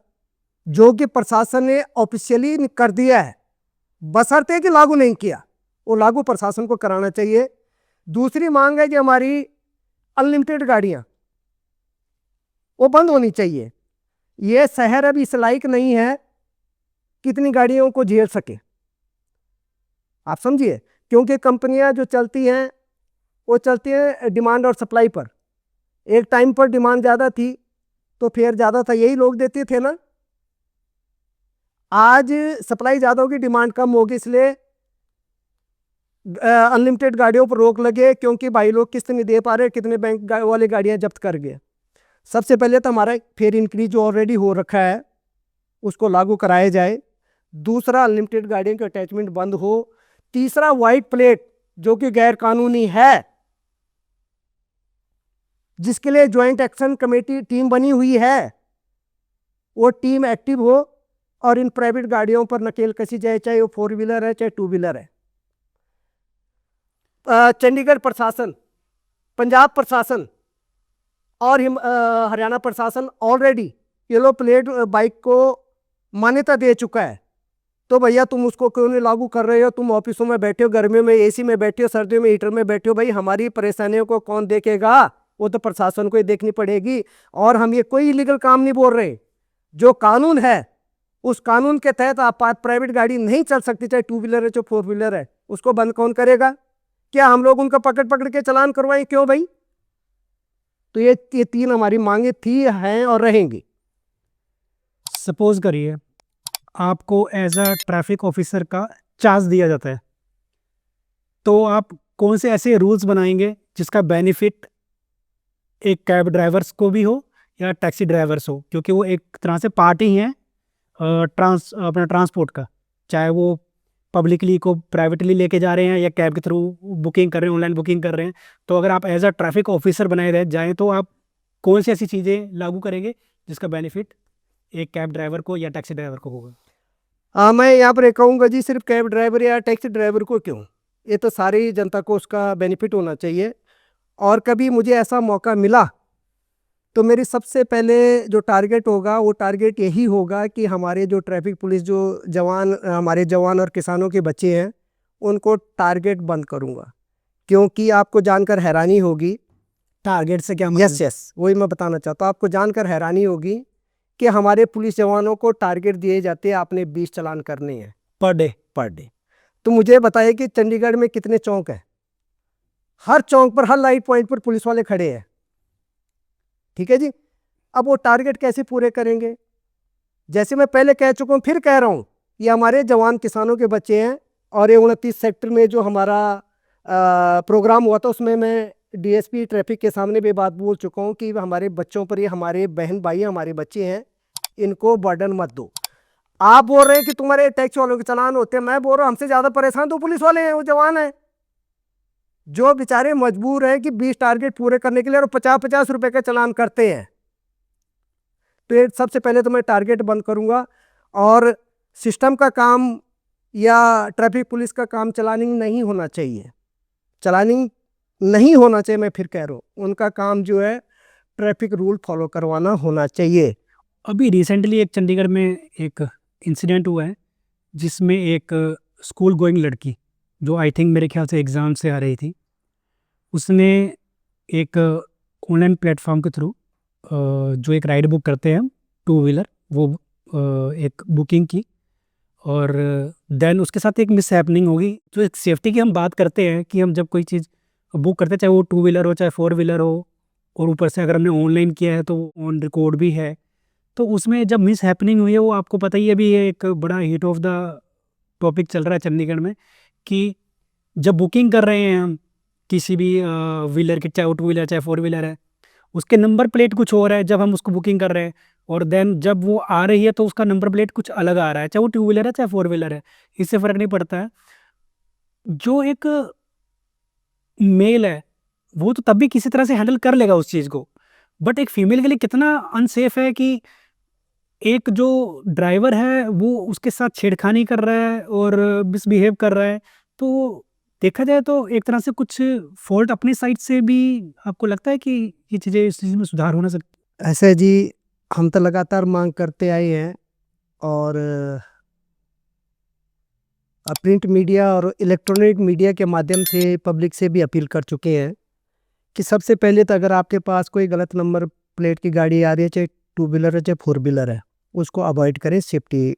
जो कि प्रशासन ने ऑफिशियली कर दिया है, बशर्ते कि लागू नहीं किया। वो लागू प्रशासन को कराना चाहिए। दूसरी मांग है कि हमारी अनलिमिटेड गाड़ियां वो बंद होनी चाहिए। ये शहर अभी इस लायक नहीं है कितनी गाड़ियों को झेल सके, आप समझिए, क्योंकि कंपनियां जो चलती हैं वो चलती हैं डिमांड और सप्लाई पर। एक टाइम पर डिमांड ज़्यादा थी तो फेयर ज़्यादा था, यही लोग देते थे ना। आज सप्लाई ज़्यादा होगी, डिमांड कम होगी, इसलिए अनलिमिटेड गाड़ियों पर रोक लगे, क्योंकि भाई लोग किस्त नहीं दे पा रहे, कितने बैंक वाले गाड़ियां जब्त कर गए। सबसे पहले तो हमारा फेयर इंक्रीज जो ऑलरेडी हो रखा है उसको लागू कराया जाए। दूसरा, अनलिमिटेड गाड़ियों के अटैचमेंट बंद हो। तीसरा, वाइट प्लेट जो कि गैर कानूनी है, जिसके लिए ज्वाइंट एक्शन कमेटी टीम बनी हुई है, वो टीम एक्टिव हो और इन प्राइवेट गाड़ियों पर नकेल कसी जाए, चाहे वो 4 व्हीलर है चाहे 2 व्हीलर है। चंडीगढ़ प्रशासन पंजाब प्रशासन और हरियाणा प्रशासन ऑलरेडी येलो प्लेट बाइक को मान्यता दे चुका है। तो भैया तुम उसको क्यों नहीं लागू कर रहे हो? तुम ऑफिसों में बैठे हो, गर्मियों में एसी में बैठे हो, सर्दियों में हीटर में बैठे हो, भाई हमारी परेशानियों को कौन देखेगा? वो तो प्रशासन को ही देखनी पड़ेगी। और हम ये कोई इलीगल काम नहीं बोल रहे। जो कानून है उस कानून के तहत आप प्राइवेट गाड़ी नहीं चल सकती, चाहे टू व्हीलर है चाहे फोर व्हीलर है। उसको बंद कौन करेगा? क्या हम लोग उनका पकड़ पकड़ के चालान करवाएं? क्यों भाई? तो ये तीन हमारी मांगे थी, हैं और रहेंगी। सपोज करिए आपको एज अ ट्रैफिक ऑफिसर का चार्ज दिया जाता है, तो आप कौन से ऐसे रूल्स बनाएंगे जिसका बेनिफिट एक कैब ड्राइवर्स को भी हो या टैक्सी ड्राइवर्स हो, क्योंकि वो एक तरह से पार्ट ही हैं अपना ट्रांसपोर्ट का, चाहे वो पब्लिकली को प्राइवेटली लेके जा रहे हैं या कैब के थ्रू बुकिंग कर रहे हैं, ऑनलाइन बुकिंग कर रहे हैं। तो अगर आप एज अ ट्रैफिक ऑफिसर बनाए रह जाएँ तो आप कौन सी ऐसी चीज़ें लागू करेंगे जिसका बेनिफिट एक कैब ड्राइवर को या टैक्सी ड्राइवर को होगा? मैं यहाँ पर कहूँगा जी, सिर्फ कैब ड्राइवर या टैक्सी ड्राइवर को क्यों, ये तो सारी जनता को उसका बेनिफिट होना चाहिए। और कभी मुझे ऐसा मौका मिला तो मेरी सबसे पहले जो टारगेट होगा वो टारगेट यही होगा कि हमारे जो ट्रैफिक पुलिस जो जवान, हमारे जवान और किसानों के बच्चे हैं, उनको टारगेट बंद करूँगा। क्योंकि आपको जानकर हैरानी होगी, टारगेट से क्या यस यस वही मैं बताना चाहता हूँ। आपको जानकर हैरानी होगी कि हमारे पुलिस जवानों को टारगेट दिए जाते हैं, आपने 20 चालान करने हैं पर डे। तो मुझे बताइए कि चंडीगढ़ में कितने चौक हैं? हर चौक पर, हर लाइट पॉइंट पर पुलिस वाले खड़े हैं, ठीक है जी। अब वो टारगेट कैसे पूरे करेंगे? जैसे मैं पहले कह चुका हूँ, फिर कह रहा हूँ, ये हमारे जवान किसानों के बच्चे हैं। और ये 29 सेक्टर में जो हमारा प्रोग्राम हुआ था उसमें मैं डीएसपी ट्रैफिक के सामने भी बात बोल चुका हूँ कि हमारे बच्चों पर, ये हमारे बहन भाई हमारे बच्चे हैं, इनको बर्डन मत दो। आप बोल रहे हैं कि तुम्हारे टैक्स वालों के चालान होते हैं, मैं बोल रहा हूँ हमसे ज़्यादा परेशान तो पुलिस वाले हैं, वो जवान हैं जो बेचारे मजबूर हैं कि 20 टारगेट पूरे करने के लिए और 50-50 रुपए का चालान करते हैं। तो ये सबसे पहले तो मैं टारगेट बंद करूंगा। और सिस्टम का काम या ट्रैफिक पुलिस का काम चलानिंग नहीं होना चाहिए, चलानिंग नहीं होना चाहिए। मैं फिर कह रहा हूँ, उनका काम जो है ट्रैफिक रूल फॉलो करवाना होना चाहिए। अभी रिसेंटली एक चंडीगढ़ में एक इंसिडेंट हुआ है जिसमें एक स्कूल गोइंग लड़की, जो आई थिंक मेरे ख्याल से एग्ज़ाम से आ रही थी, उसने एक ऑनलाइन प्लेटफॉर्म के थ्रू जो एक राइड बुक करते हैं हम टू व्हीलर, वो एक बुकिंग की। और देन उसके साथ एक मिस हैपनिंग होगी। जो एक सेफ्टी की हम बात करते हैं कि हम जब कोई चीज़ बुक करते हैं, चाहे वो टू व्हीलर हो चाहे फोर व्हीलर हो, और ऊपर से अगर हमने ऑनलाइन किया है तो ऑन रिकॉर्ड भी है, तो उसमें जब मिस हैपनिंग हुई है, वो आपको पता ही है, अभी ये एक बड़ा हीट ऑफ द टॉपिक चल रहा है चंडीगढ़ में, कि जब बुकिंग कर रहे हैं हम किसी भी व्हीलर की, चाहे वो टू व्हीलर चाहे फोर व्हीलर है, उसके नंबर प्लेट कुछ हो रहा है जब हम उसको बुकिंग कर रहे हैं, और देन जब वो आ रही है तो उसका नंबर प्लेट कुछ अलग आ रहा है, चाहे वो टू व्हीलर है चाहे फोर व्हीलर है, इससे फ़र्क नहीं पड़ता है। जो एक मेल है वो तो तब भी किसी तरह से हैंडल कर लेगा उस चीज़ को, बट एक फीमेल के लिए कितना अनसेफ है कि एक जो ड्राइवर है वो उसके साथ छेड़खानी कर रहा है और मिसबिहेव कर रहा है। तो देखा जाए तो एक तरह से कुछ फॉल्ट अपनी साइड से भी आपको लगता है कि ये चीज़ें, इस चीज़ में सुधार होना सकता? ऐसे जी हम तो लगातार मांग करते आए हैं और प्रिंट मीडिया और इलेक्ट्रॉनिक मीडिया के माध्यम से पब्लिक से भी अपील कर चुके हैं कि सबसे पहले तो अगर आपके पास कोई गलत नंबर प्लेट की गाड़ी आ रही है, चाहे टू व्हीलर है चाहे फोर व्हीलर है, उसको अवॉइड करें सेफ्टी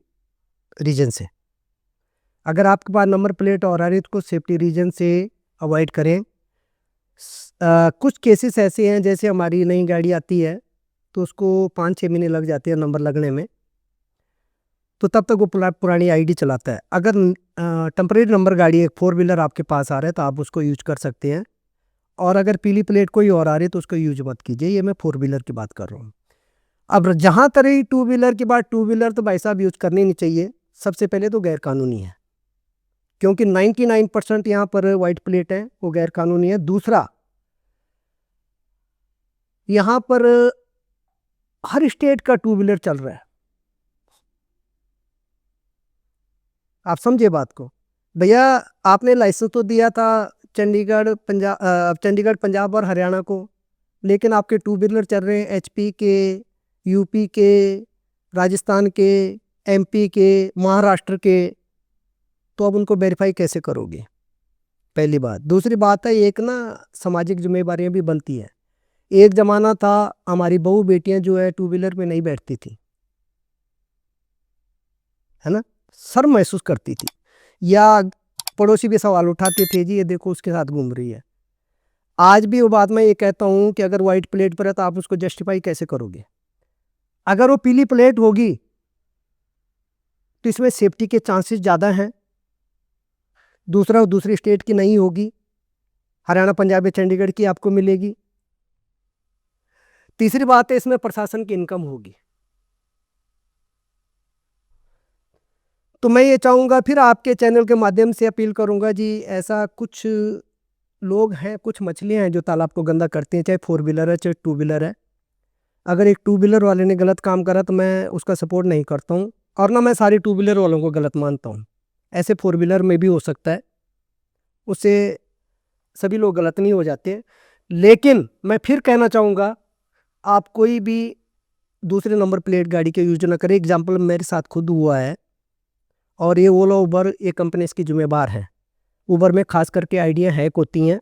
रीजन से। अगर आपके पास नंबर प्लेट और आ रही है तो सेफ्टी रीजन से अवॉइड करें। कुछ केसेस ऐसे हैं, जैसे हमारी नई गाड़ी आती है तो उसको 5-6 महीने लग जाते हैं नंबर लगने में, तो तब तक वो पुरानी आईडी चलाता है। अगर टेम्परेरी नंबर गाड़ी एक फोर व्हीलर आपके पास आ रहा है तो आप उसको यूज कर सकते हैं। और अगर पीली प्लेट कोई और आ रही है तो उसको यूज मत कीजिए। ये मैं फोर व्हीलर की बात कर रहा हूँ। अब जहाँ तरह टू व्हीलर की बात, टू व्हीलर तो भाई साहब यूज करनी नहीं चाहिए। सबसे पहले तो गैर कानूनी है, क्योंकि 99% यहाँ पर वाइट प्लेट है, वो गैर कानूनी है। दूसरा, यहाँ पर हर स्टेट का टू व्हीलर चल रहा है, आप समझे बात को। भैया आपने लाइसेंस तो दिया था चंडीगढ़ पंजाब और हरियाणा को, लेकिन आपके टू व्हीलर चल रहे हैं HP के, यूपी के, राजस्थान के, MP के, महाराष्ट्र के, तो अब उनको वेरीफाई कैसे करोगे? पहली बात। दूसरी बात है, एक ना सामाजिक जिम्मेदारियां भी बनती है। एक ज़माना था हमारी बहू बेटियां जो है टू व्हीलर में नहीं बैठती थी, है ना, शर्म महसूस करती थी, या पड़ोसी भी सवाल उठाते थे, जी ये देखो उसके साथ घूम रही है। आज भी वो बात मैं ये कहता हूँ कि अगर वाइट प्लेट पर है तो आप उसको जस्टिफाई कैसे करोगे? अगर वो पीली प्लेट होगी तो इसमें सेफ्टी के चांसेस ज़्यादा हैं। दूसरा, दूसरी स्टेट की नहीं होगी, हरियाणा पंजाब या चंडीगढ़ की आपको मिलेगी। तीसरी बात है, इसमें प्रशासन की इनकम होगी। तो मैं ये चाहूँगा, फिर आपके चैनल के माध्यम से अपील करूँगा जी, ऐसा कुछ लोग हैं, कुछ मछलियाँ हैं जो तालाब को गंदा करती हैं, चाहे 4 व्हीलर है चाहे 2 व्हीलर है। अगर एक 2 व्हीलर वाले ने गलत काम करा तो मैं उसका सपोर्ट नहीं करता हूँ, और ना मैं सारे 2 व्हीलर वालों को गलत मानता हूँ। ऐसे 4 व्हीलर में भी हो सकता है, उससे सभी लोग गलत नहीं हो जाते। लेकिन मैं फिर कहना चाहूँगा, आप कोई भी दूसरे नंबर प्लेट गाड़ी के यूज ना करें। एग्जाम्पल मेरे साथ खुद हुआ है, और ये ओला उबर ये कंपनी इसकी जिम्मेदार है। उबर में खास करके आइडिया हैक होती हैं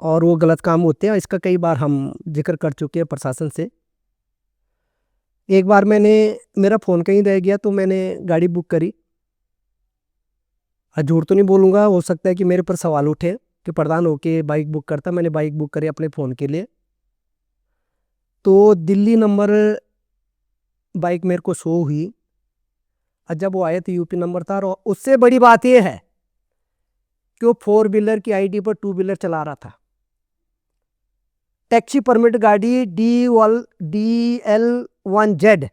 और वो गलत काम होते हैं। इसका कई बार हम जिक्र कर चुके हैं प्रशासन से। एक बार मेरा फ़ोन कहीं रह गया तो मैंने गाड़ी बुक करी, झूठ तो नहीं बोलूँगा, हो सकता है कि मेरे पर सवाल उठे कि प्रधान होके बाइक बुक करता। मैंने बाइक बुक करी अपने फ़ोन के लिए, तो दिल्ली नंबर बाइक मेरे को शो हुई, और जब वो आए तो यूपी नंबर था। और उससे बड़ी बात ये है कि वो 4 व्हीलर की आईडी पर 2 व्हीलर चला रहा था। टैक्सी परमिट गाड़ी DL1Z,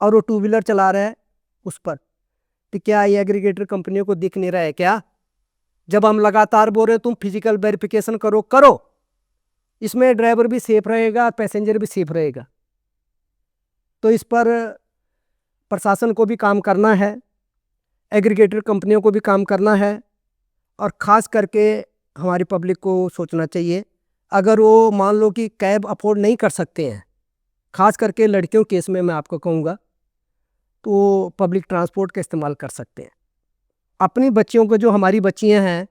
और वो 2 व्हीलर चला रहा है उस पर। तो क्या ये एग्रीगेटर कंपनियों को दिख नहीं रहा है क्या? जब हम लगातार बोल रहे तुम फिजिकल वेरिफिकेशन करो, इसमें ड्राइवर भी सेफ रहेगा, पैसेंजर भी सेफ रहेगा। तो इस पर प्रशासन को भी काम करना है, एग्रीगेटर कंपनियों को भी काम करना है, और ख़ास करके हमारी पब्लिक को सोचना चाहिए। अगर वो मान लो कि कैब अफोर्ड नहीं कर सकते हैं, ख़ास करके लड़कियों केस में मैं आपको कहूँगा, तो पब्लिक ट्रांसपोर्ट का इस्तेमाल कर सकते हैं। अपनी बच्चियों को, जो हमारी बच्चियां हैं,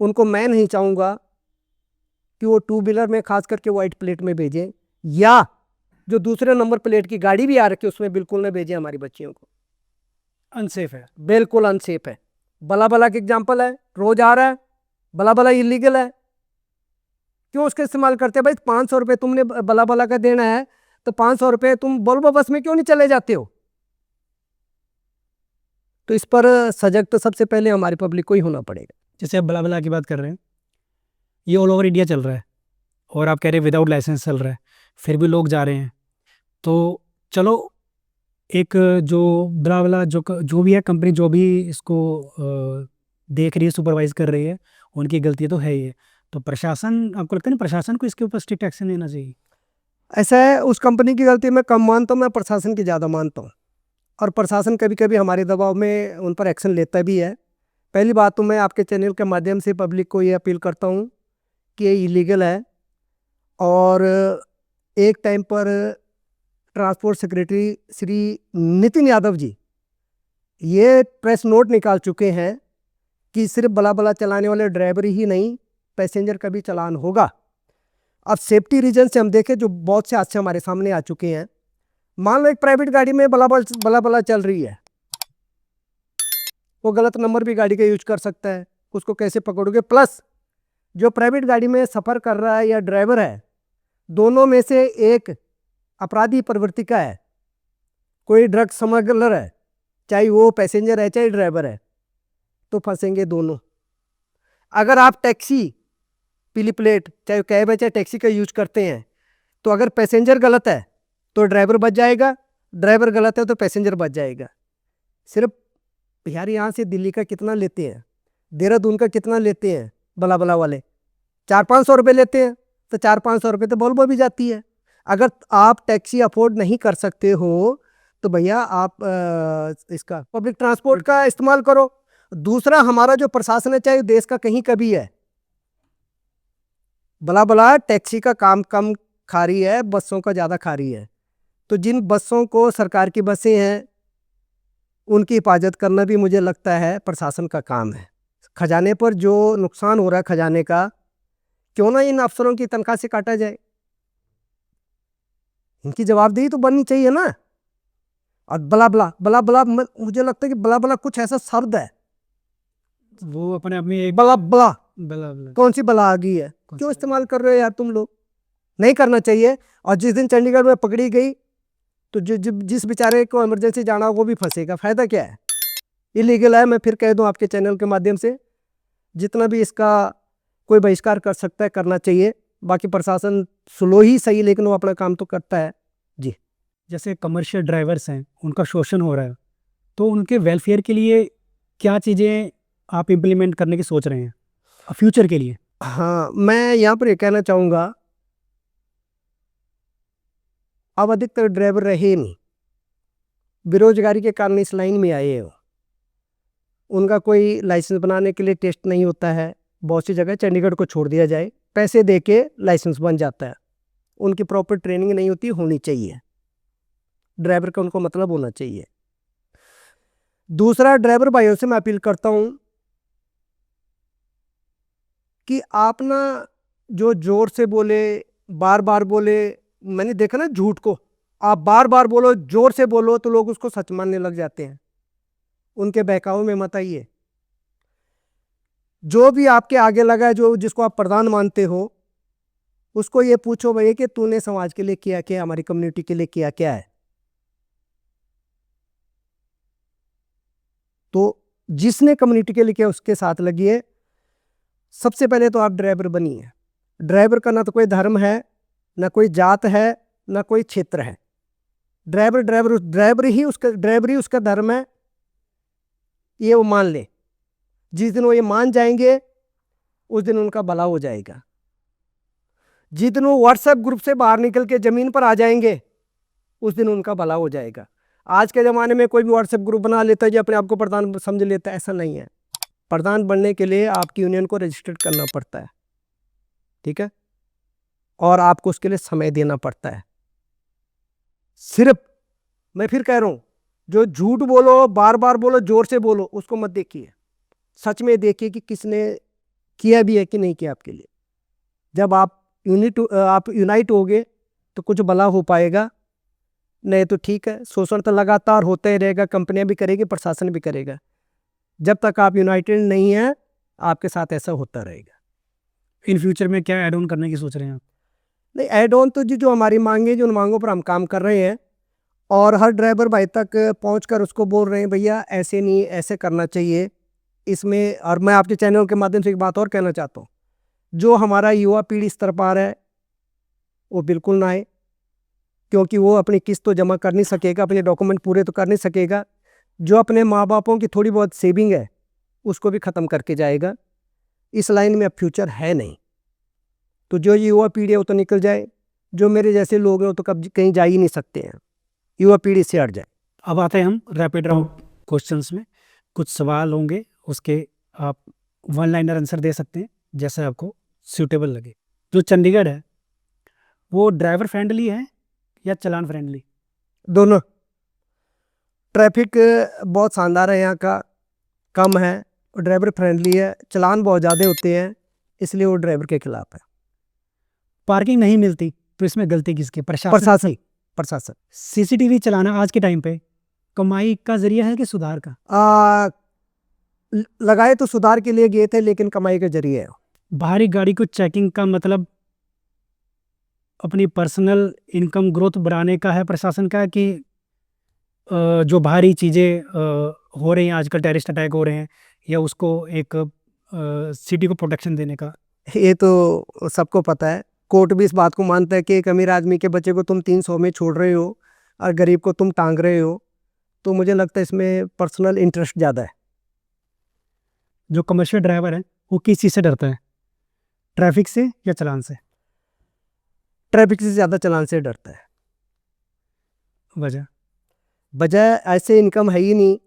उनको मैं नहीं चाहूँगा कि वो 2 व्हीलर में खास करके वाइट प्लेट में भेजें, या जो दूसरे नंबर प्लेट की गाड़ी भी आ रखी है उसमें बिल्कुल न भेजें हमारी बच्चियों को। अनसेफ है, बिल्कुल अनसेफ है। बला बला का एग्जाम्पल है, रोज आ रहा है, बला बला इलीगल है, क्यों उसका इस्तेमाल करते हैं? भाई 500 रुपये तुमने बला बला का देना है, तो 500 रुपये तुम वोल्वो बस में क्यों नहीं चले जाते हो? तो इस पर सजग तो सबसे पहले हमारी पब्लिक को ही होना पड़ेगा। जैसे आप बला की बात कर रहे हैं, ये ऑल ओवर इंडिया चल रहा है, और आप कह रहे हैं विदाउट लाइसेंस चल रहा है, फिर भी लोग जा रहे हैं। तो चलो, एक जो बला जो भी है कंपनी, जो भी इसको देख रही है, सुपरवाइज कर रही है, उनकी गलती तो है ही है। तो प्रशासन, आपको लगता है ना प्रशासन को इसके ऊपर स्ट्रिक्ट एक्शन लेना चाहिए? ऐसा है, उस कंपनी की गलती मैं कम मानता हूँ, मैं प्रशासन की ज़्यादा मानता हूँ, और प्रशासन कभी कभी हमारे दबाव में उन पर एक्शन लेता भी है। पहली बात तो मैं आपके चैनल के माध्यम से पब्लिक को ये अपील करता हूँ कि ये इलीगल है, और एक टाइम पर ट्रांसपोर्ट सेक्रेटरी श्री नितिन यादव जी ये प्रेस नोट निकाल चुके हैं कि सिर्फ बला बला चलाने वाले ड्राइवर ही नहीं, पैसेंजर का भी चालान होगा। अब सेफ्टी रीजन से हम देखें, जो बहुत से हादसे हमारे सामने आ चुके हैं। मान लो एक प्राइवेट गाड़ी में बला बला चल रही है, वो गलत नंबर भी गाड़ी का यूज कर सकता है, उसको कैसे पकड़ोगे? प्लस जो प्राइवेट गाड़ी में सफ़र कर रहा है या ड्राइवर है, दोनों में से एक अपराधी प्रवृत्ति का है, कोई ड्रग स्मगलर है, चाहे वो पैसेंजर है चाहे ड्राइवर है, तो फंसेंगे दोनों। अगर आप टैक्सी पीली प्लेट, चाहे कैब है चाहे टैक्सी का यूज करते हैं, तो अगर पैसेंजर गलत है तो ड्राइवर बच जाएगा, ड्राइवर गलत है तो पैसेंजर बच जाएगा। सिर्फ बिहार यहाँ से दिल्ली का कितना लेते हैं, देहरादून का कितना लेते हैं बला बला वाले? 400-500 रुपये लेते हैं, तो 400-500 रुपये तो वोल्वो भी जाती है। अगर आप टैक्सी अफोर्ड नहीं कर सकते हो तो भैया आप इसका पब्लिक ट्रांसपोर्ट का इस्तेमाल करो। दूसरा, हमारा जो प्रशासन है चाहे देश का कहीं का भी है, भला भला टैक्सी का काम कम खा रही है, बसों का ज़्यादा खा रही है। तो जिन बसों को, सरकार की बसें हैं, उनकी हिफाजत करना भी मुझे लगता है प्रशासन का काम है। खजाने पर जो नुकसान हो रहा है खजाने का, क्यों ना इन अफसरों की तनख्वाह से काटा जाए। इनकी जवाबदेही तो बननी चाहिए ना। और बला बला बला बला, मुझे लगता है कि बला बला कुछ ऐसा शब्द है, वो अपने आप में एक बला बला, बला बला कौन सी बला आ गई है, क्यों इस्तेमाल कर रहे हो यार तुम लोग? नहीं करना चाहिए। और जिस दिन चंडीगढ़ में पकड़ी गई तो जिस बेचारे को इमरजेंसी जाना वो भी फंसेगा। फायदा क्या है? इलीगल है। मैं फिर कह दूं आपके चैनल के माध्यम से, जितना भी इसका कोई बहिष्कार कर सकता है करना चाहिए। बाकी प्रशासन स्लो ही सही, लेकिन वो अपना काम तो करता है जी। जैसे कमर्शियल ड्राइवर्स हैं, उनका शोषण हो रहा है, तो उनके वेलफेयर के लिए क्या चीज़ें आप इम्प्लीमेंट करने की सोच रहे हैं फ्यूचर के लिए? हाँ, मैं यहाँ पर ये कहना चाहूँगा, अब अधिकतर ड्राइवर रहे नहीं, बेरोजगारी के कारण इस लाइन में आए हो। उनका कोई लाइसेंस बनाने के लिए टेस्ट नहीं होता है। बहुत सी जगह चंडीगढ़ को छोड़ दिया जाए, पैसे दे के लाइसेंस बन जाता है। उनकी प्रॉपर ट्रेनिंग नहीं होती, होनी चाहिए। ड्राइवर का उनको मतलब होना चाहिए। दूसरा, ड्राइवर भाइयों से मैं अपील करता हूं कि आप ना जो जोर से बोले, बार बार बोले, मैंने देखा ना झूठ को, आप बार बार बोलो, जोर से बोलो तो लोग उसको सच मानने लग जाते हैं। उनके बहकावे में मत आइए। जो भी आपके आगे लगा है, जो जिसको आप प्रधान मानते हो, उसको ये पूछो भैया कि तूने समाज के लिए किया क्या, हमारी कम्युनिटी के लिए किया क्या है। तो जिसने कम्युनिटी के लिए किया उसके साथ लगिए। सबसे पहले तो आप ड्राइवर बनिए। ड्राइवर का ना तो कोई धर्म है, ना कोई जात है, ना कोई क्षेत्र है। ड्राइवर ही उसका धर्म है, ये वो मान ले। जिस दिन वो ये मान जाएंगे उस दिन उनका भला हो जाएगा। जिस दिन वो व्हाट्सएप ग्रुप से बाहर निकल के जमीन पर आ जाएंगे उस दिन उनका भला हो जाएगा। आज के ज़माने में कोई भी व्हाट्सएप ग्रुप बना लेता है जो अपने आप को प्रधान समझ लेता है, ऐसा नहीं है। प्रधान बनने के लिए आपकी यूनियन को रजिस्टर्ड करना पड़ता है, ठीक है, और आपको उसके लिए समय देना पड़ता है। सिर्फ, मैं फिर कह रहा हूं, जो झूठ बोलो, बार बार बोलो, जोर से बोलो, उसको मत देखिए। सच में देखिए कि किसने किया भी है कि नहीं किया आपके लिए। जब आप यूनाइट होगे तो कुछ भला हो पाएगा। नहीं तो ठीक है, शोषण तो लगातार होता ही रहेगा, कंपनियां भी करेगी, प्रशासन भी करेगा। जब तक आप यूनाइटेड नहीं हैं आपके साथ ऐसा होता रहेगा। इन फ्यूचर में क्या ऐड ऑन करने की सोच रहे हैं आप? नहीं, एड ऑन तो जो हमारी मांगे, जो उन मांगों पर हम काम कर रहे हैं, और हर ड्राइवर भाई तक पहुंचकर उसको बोल रहे हैं भैया ऐसे नहीं, ऐसे करना चाहिए इसमें। और मैं आपके चैनल के माध्यम से एक बात और कहना चाहता हूँ, जो हमारा युवा पीढ़ी इस तरफ आ रहा है वो बिल्कुल ना आए, क्योंकि वो अपनी किस्त तो जमा कर नहीं सकेगा, अपने डॉक्यूमेंट पूरे तो कर नहीं सकेगा। जो अपने माँ बापों की थोड़ी बहुत सेविंग है उसको भी ख़त्म करके जाएगा। इस लाइन में अब फ्यूचर है नहीं। तो जो युवा पीढ़ी है वो तो निकल जाए, जो मेरे जैसे लोग हैं वो तो कब कहीं जा ही नहीं सकते हैं। युवा पीढ़ी से हट जाए। अब आते हैं हम रैपिड राउंड क्वेश्चंस में। कुछ सवाल होंगे, उसके आप वन लाइनर आंसर दे सकते हैं जैसे आपको सूटेबल लगे। जो चंडीगढ़ है वो ड्राइवर फ्रेंडली है या चालान फ्रेंडली? दोनों। ट्रैफिक बहुत शानदार है यहाँ का, कम है, और ड्राइवर फ्रेंडली है। चलान बहुत ज़्यादा होते हैं, इसलिए वो ड्राइवर के खिलाफ है। पार्किंग नहीं मिलती तो इसमें गलती किसकी? प्रशासन। प्रशासन। सीसीटीवी चलाना आज के टाइम पे कमाई का जरिया है कि सुधार का? लगाए तो सुधार के लिए गए थे, लेकिन कमाई के जरिए है। बाहरी गाड़ी को चेकिंग का मतलब अपनी पर्सनल इनकम ग्रोथ बढ़ाने का है प्रशासन का, कि जो बाहरी चीज़ें हो रही हैं आजकल, टेररिस्ट अटैक हो रहे हैं, या उसको एक सिटी को प्रोटेक्शन देने का? ये तो सबको पता है। कोर्ट भी इस बात को मानता है कि एक अमीर आदमी के बच्चे को तुम 300 में छोड़ रहे हो और गरीब को तुम टांग रहे हो। तो मुझे लगता है इसमें पर्सनल इंटरेस्ट ज़्यादा है। जो कमर्शियल ड्राइवर है वो किस चीज़ से डरता है, ट्रैफिक से या चालान से? ट्रैफिक से ज़्यादा चालान से डरता है। वजह? वजह ऐसे इनकम है ही नहीं,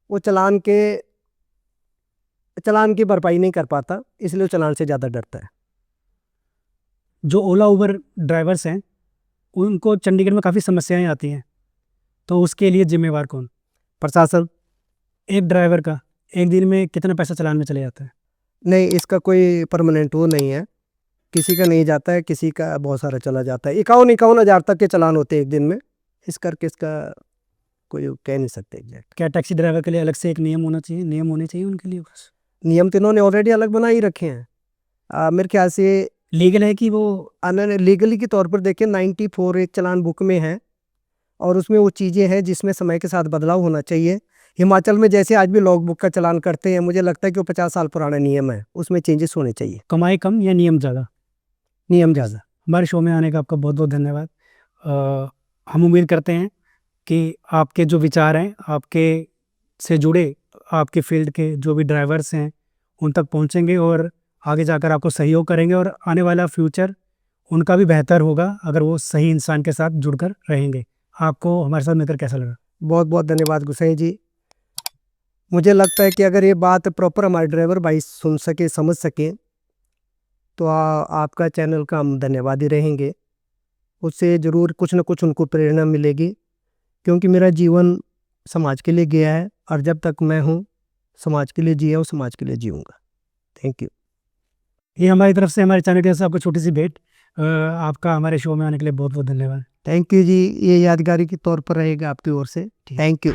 वो चालान के चालान की भरपाई नहीं कर पाता, इसलिए वो चालान से ज़्यादा डरता है। जो ओला उबर ड्राइवर्स हैं उनको चंडीगढ़ में काफ़ी समस्याएं आती हैं, तो उसके लिए जिम्मेवार कौन? प्रशासन। एक ड्राइवर का एक दिन में कितना पैसा चालान में चले जाता है? नहीं, इसका कोई परमानेंट वो नहीं है, किसी का नहीं जाता है, किसी का बहुत सारा चला जाता है। 51 हज़ार तक के चालान होते हैं एक दिन में, इस करके इसका कोई कह नहीं सकते एग्जैक्ट। क्या टैक्सी ड्राइवर के लिए अलग से एक नियम होना चाहिए, नियम होने चाहिए उनके लिए? बस नियम तो इन्होंने ऑलरेडी अलग बना ही रखे हैं। मेरे ख्याल से लीगल है कि वो? लीगली के तौर पर देखें 94 एक चालान बुक में है, और उसमें वो चीज़ें हैं जिसमें समय के साथ बदलाव होना चाहिए। हिमाचल में जैसे आज भी लॉग बुक का चालान करते हैं, मुझे लगता है कि वो 50 साल पुराना नियम है, उसमें चेंजेस होने चाहिए। कमाई कम या नियम ज़्यादा? नियम ज़्यादा। हमारे शो में आने का आपका बहुत बहुत धन्यवाद। हम उम्मीद करते हैं कि आपके जो विचार हैं, आपके से जुड़े आपके फील्ड के जो भी ड्राइवर्स हैं उन तक पहुंचेंगे और आगे जाकर आपको सहयोग करेंगे, और आने वाला फ्यूचर उनका भी बेहतर होगा अगर वो सही इंसान के साथ जुड़कर रहेंगे। आपको हमारे साथ मिलकर कैसा लगा? बहुत बहुत धन्यवाद गुसाई जी। मुझे लगता है कि अगर ये बात प्रॉपर हमारे ड्राइवर भाई सुन सके, समझ सके, तो आपका चैनल का हम धन्यवाद ही रहेंगे। उससे ज़रूर कुछ न कुछ उनको प्रेरणा मिलेगी, क्योंकि मेरा जीवन समाज के लिए गया है, और जब तक मैं हूँ समाज के लिए जिया हूँ, समाज के लिए जीऊँगा। Thank you. ये हमारी तरफ से हमारे चैनल की तरफ से आपको छोटी सी भेंट। आपका हमारे शो में आने के लिए बहुत बहुत धन्यवाद। थैंक यू जी, ये यादगारी के तौर पर रहेगा आपकी ओर से। Thank you.